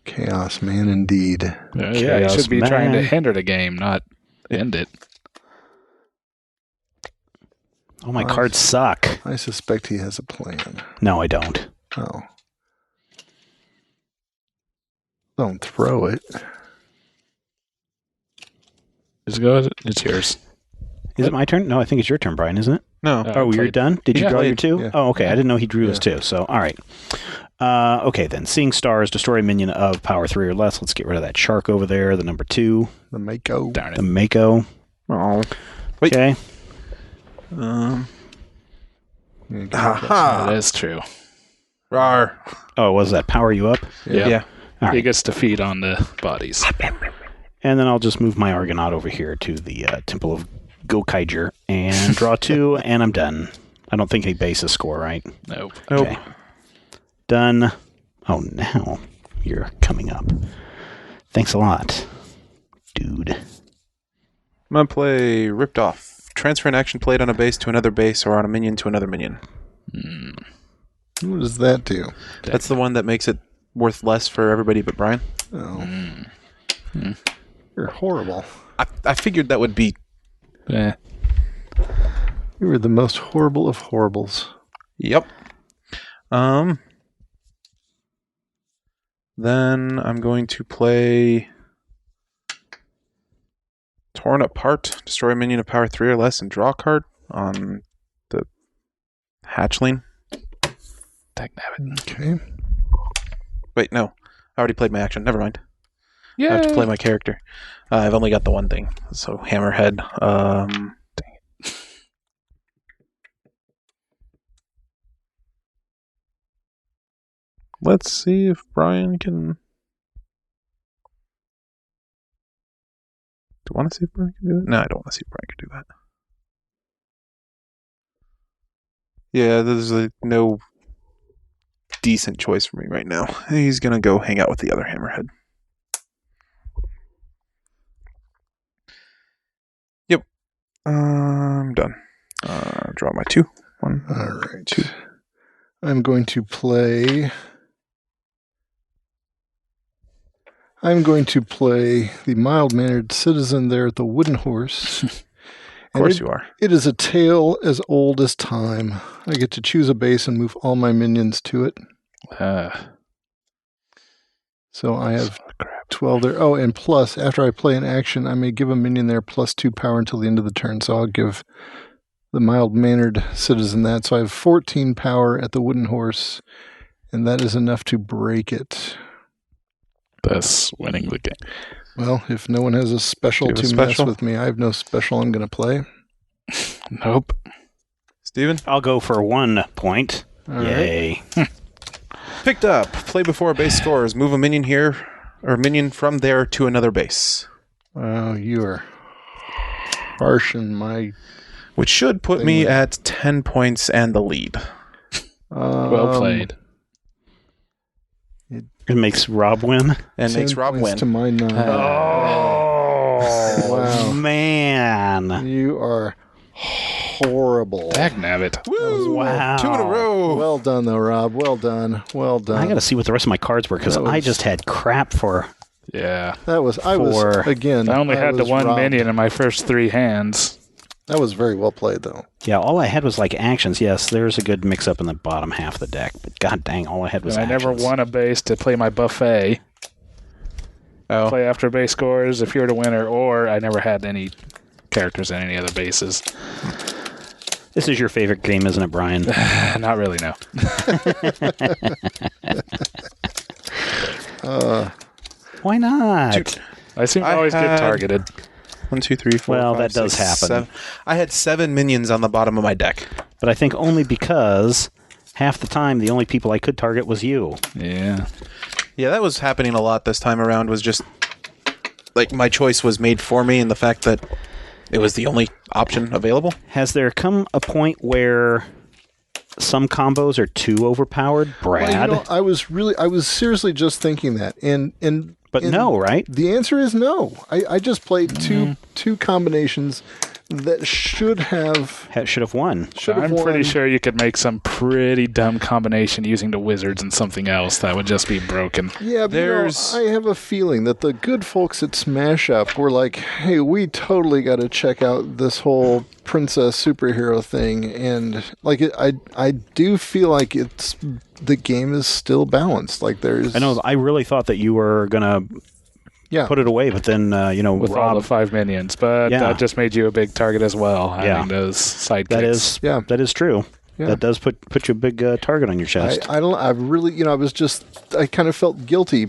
Chaos man, indeed. Yeah, you Chaos should be trying to Man. hinder the game, not end it. Oh, my cards suck. I suspect he has a plan. No, I don't. Oh. Don't throw it. Just go ahead. It's yours. Is it my turn? No, I think it's your turn, Brian, isn't it? No. Oh, you're done? Did you Yeah. draw your 2? Yeah. Oh, okay. I didn't know he drew his 2. So, all right. Okay, then. Seeing stars, destroy a minion of power 3 or less. Let's get rid of that shark over there, the number 2. The Mako. Darn The it. Mako. Oh. Wait. Okay. Aha. That is true. Rar. Oh, was that power you up? Yeah. All He right. gets to feed on the bodies. And then I'll just move my Argonaut over here to the Temple of Gokaiger and draw 2, and I'm done. I don't think he bases score, right? Nope. Nope. Okay. Done. Oh, now you're coming up. Thanks a lot, dude. I'm going to play Ripped Off. Transfer an action played on a base to another base or on a minion to another minion. What does that do? That's the one that makes it worth less for everybody but Brian. Oh. You're horrible. I figured that would be... Eh. You were the most horrible of horribles. Yep. Then I'm going to play Torn Apart, destroy a minion of power 3 or less, and draw a card on the hatchling. Dagnabbit. Okay. Wait, no. I already played my action. Never mind. Yeah. I have to play my character. I've only got the one thing. So Hammerhead. Dang it. Let's see if Brian can... Do I want to see if Brian can do that? No, I don't want to see if Brian can do that. Yeah, there's no decent choice for me right now. He's going to go hang out with the other Hammerhead. Yep. I'm done. Draw my 2. 1. All right. 2. I'm going to play the mild-mannered citizen there at the Wooden Horse. Of course you are. It is a tale as old as time. I get to choose a base and move all my minions to it. So I have 12 there. Oh, and plus, after I play an action, I may give a minion there +2 power until the end of the turn. So I'll give the mild-mannered citizen that. So I have 14 power at the Wooden Horse, and that is enough to break it. That's winning the game. Well, if no one has a special Do you have to a mess special? with me, I have no special I'm going to play. Nope. Steven? I'll go for 1 point. All Yay. Picked up. Play before a base scores. Move a minion here, or a minion from there to another base. Wow, you are harsh in my... Which should put me at 10 points and the lead. Well played. It makes Rob win. And 10 makes Rob points win. to my 9. Oh, Wow. man. You are horrible. Dagnabbit. Woo! Wow. 2 in a row. Well done, though, Rob. Well done. Well done. I got to see what the rest of my cards were because That was- I just had crap for... Yeah. That was, I was, For- again, I only had the was one robbed. minion in my first 3 hands. That was very well played, though. Yeah, all I had was like actions. Yes, there's a good mix-up in the bottom half of the deck, but god dang, all I had was And I never actions. won a base to play my buffet. Oh. Play after base scores if you're the winner, or I never had any characters in any other bases. This is your favorite game, isn't it, Brian? Not really, no. Why not? I seem to I always had- get targeted. 1, 2, 3, 4. Well, 5, that does 6, happen. 7. I had 7 minions on the bottom of my deck. But I think only because half the time the only people I could target was you. Yeah. Yeah, that was happening a lot this time around. Was just like my choice was made for me, and the fact that it was the only option available. Has there come a point where some combos are too overpowered, Brad? Well, I was seriously just thinking that. But no, right? The answer is no. I just played two combinations that should have won. I'm pretty sure you could make some pretty dumb combination using the wizards and something else that would just be broken. Yeah, but There's- I have a feeling that the good folks at Smash Up were like, hey, we totally got to check out this whole princess superhero thing. And like, I do feel like the game is still balanced. Like there's... I know. I really thought that you were gonna put it away. But then, with all the 5 minions. But that just made you a big target as well, having those sidekicks. That is true. Yeah. That does put you a big target on your chest. I kind of felt guilty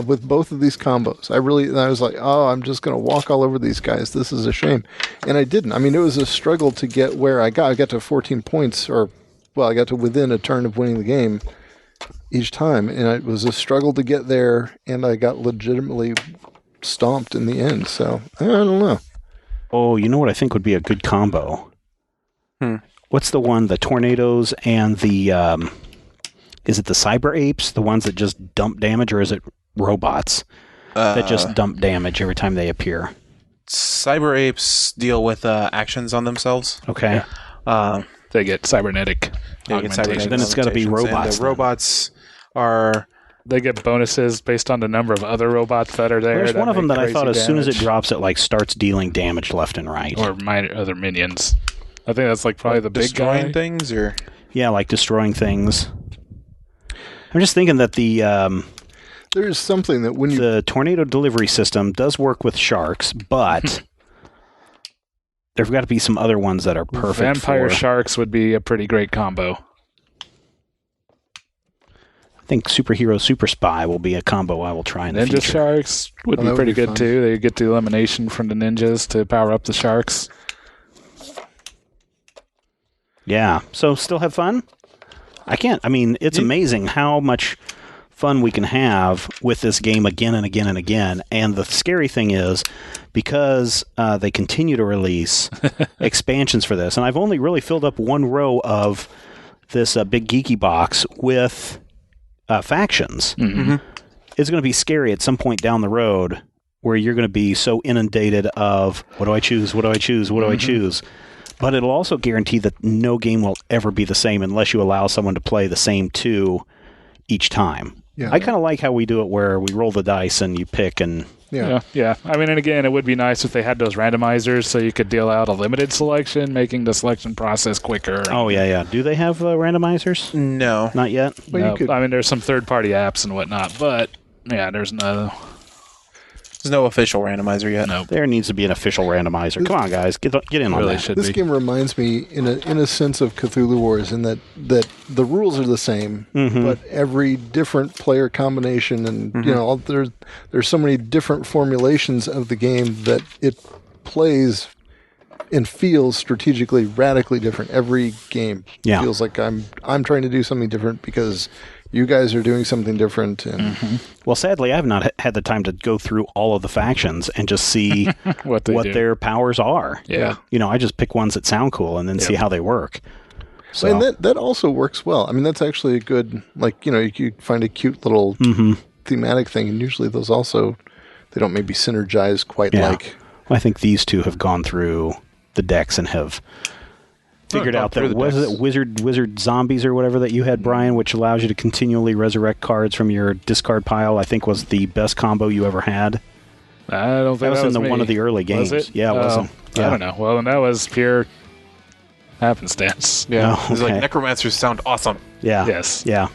with both of these combos. I was like, I'm just going to walk all over these guys. This is a shame. And I didn't. I mean, it was a struggle to get where I got. I got to 14 points, I got to within a turn of winning the game each time. And it was a struggle to get there, and I got legitimately stomped in the end. So, I don't know. Oh, you know what I think would be a good combo? What's the one, the tornadoes and the, is it the cyber apes, the ones that just dump damage, or is it robots that just dump damage every time they appear? Cyber apes deal with actions on themselves. Okay. They get cybernetic augmentation. Then it's got to be robots. The robots are... They get bonuses based on the number of other robots that are there. There's one of them that I thought as soon as it damage. drops, it starts dealing damage left and right. Or other minions. I think that's probably the big guy. Destroying things, or destroying things. I'm just thinking that there's something that when the tornado delivery system does work with sharks, but there've got to be some other ones that are perfect. Vampire sharks would be a pretty great combo. I think superhero super spy will be a combo I will try in the future. Ninja sharks would be pretty good too. They get the elimination from the ninjas to power up the sharks. Yeah, so still have fun? It's amazing how much fun we can have with this game again and again and again. And the scary thing is, because they continue to release expansions for this, and I've only really filled up one row of this big geeky box with factions. Mm-hmm. It's going to be scary at some point down the road where you're going to be so inundated of, what do I choose? What do I choose? What do I choose? But it'll also guarantee that no game will ever be the same unless you allow someone to play the same two each time. Yeah. I kind of like how we do it where we roll the dice and you pick and... Yeah. I mean, and again, it would be nice if they had those randomizers so you could deal out a limited selection, making the selection process quicker. Oh, yeah. Do they have randomizers? No. Not yet? No. I mean, there's some third-party apps and whatnot, but, there's no... There's no official randomizer yet. No. There needs to be an official randomizer. Come on, guys. Get in on that. This game reminds me, in a sense, of Cthulhu Wars, in that the rules are the same, but every different player combination and, there's so many different formulations of the game that it plays and feels strategically radically different. Every game feels like I'm trying to do something different because... You guys are doing something different. And Well, sadly, I have not had the time to go through all of the factions and just see what their powers are. Yeah. I just pick ones that sound cool and then see how they work. So. And that also works well. I mean, that's actually a good, you find a cute little thematic thing, and usually those also, they don't maybe synergize quite like... Well, I think these two have gone through the decks and have... figured out that wizard zombies or whatever that you had, Brian, which allows you to continually resurrect cards from your discard pile. I think was the best combo you ever had. I don't think that was in one of the early games. Was it? Yeah, it wasn't. Yeah. I don't know. Well, and that was pure happenstance. Yeah, it's like necromancers sound awesome. Yeah. Yes. Yeah.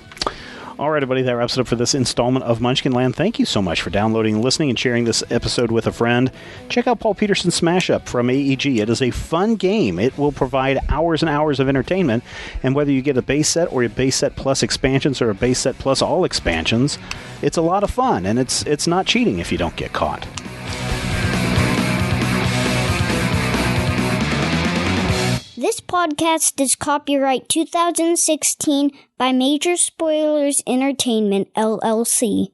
All right, everybody, that wraps it up for this installment of Munchkin Land. Thank you so much for downloading, listening, and sharing this episode with a friend. Check out Paul Peterson's Smash Up from AEG. It is a fun game. It will provide hours and hours of entertainment, and whether you get a base set or a base set plus expansions or a base set plus all expansions, it's a lot of fun, and it's not cheating if you don't get caught. This podcast is copyright 2016 by Major Spoilers Entertainment, LLC.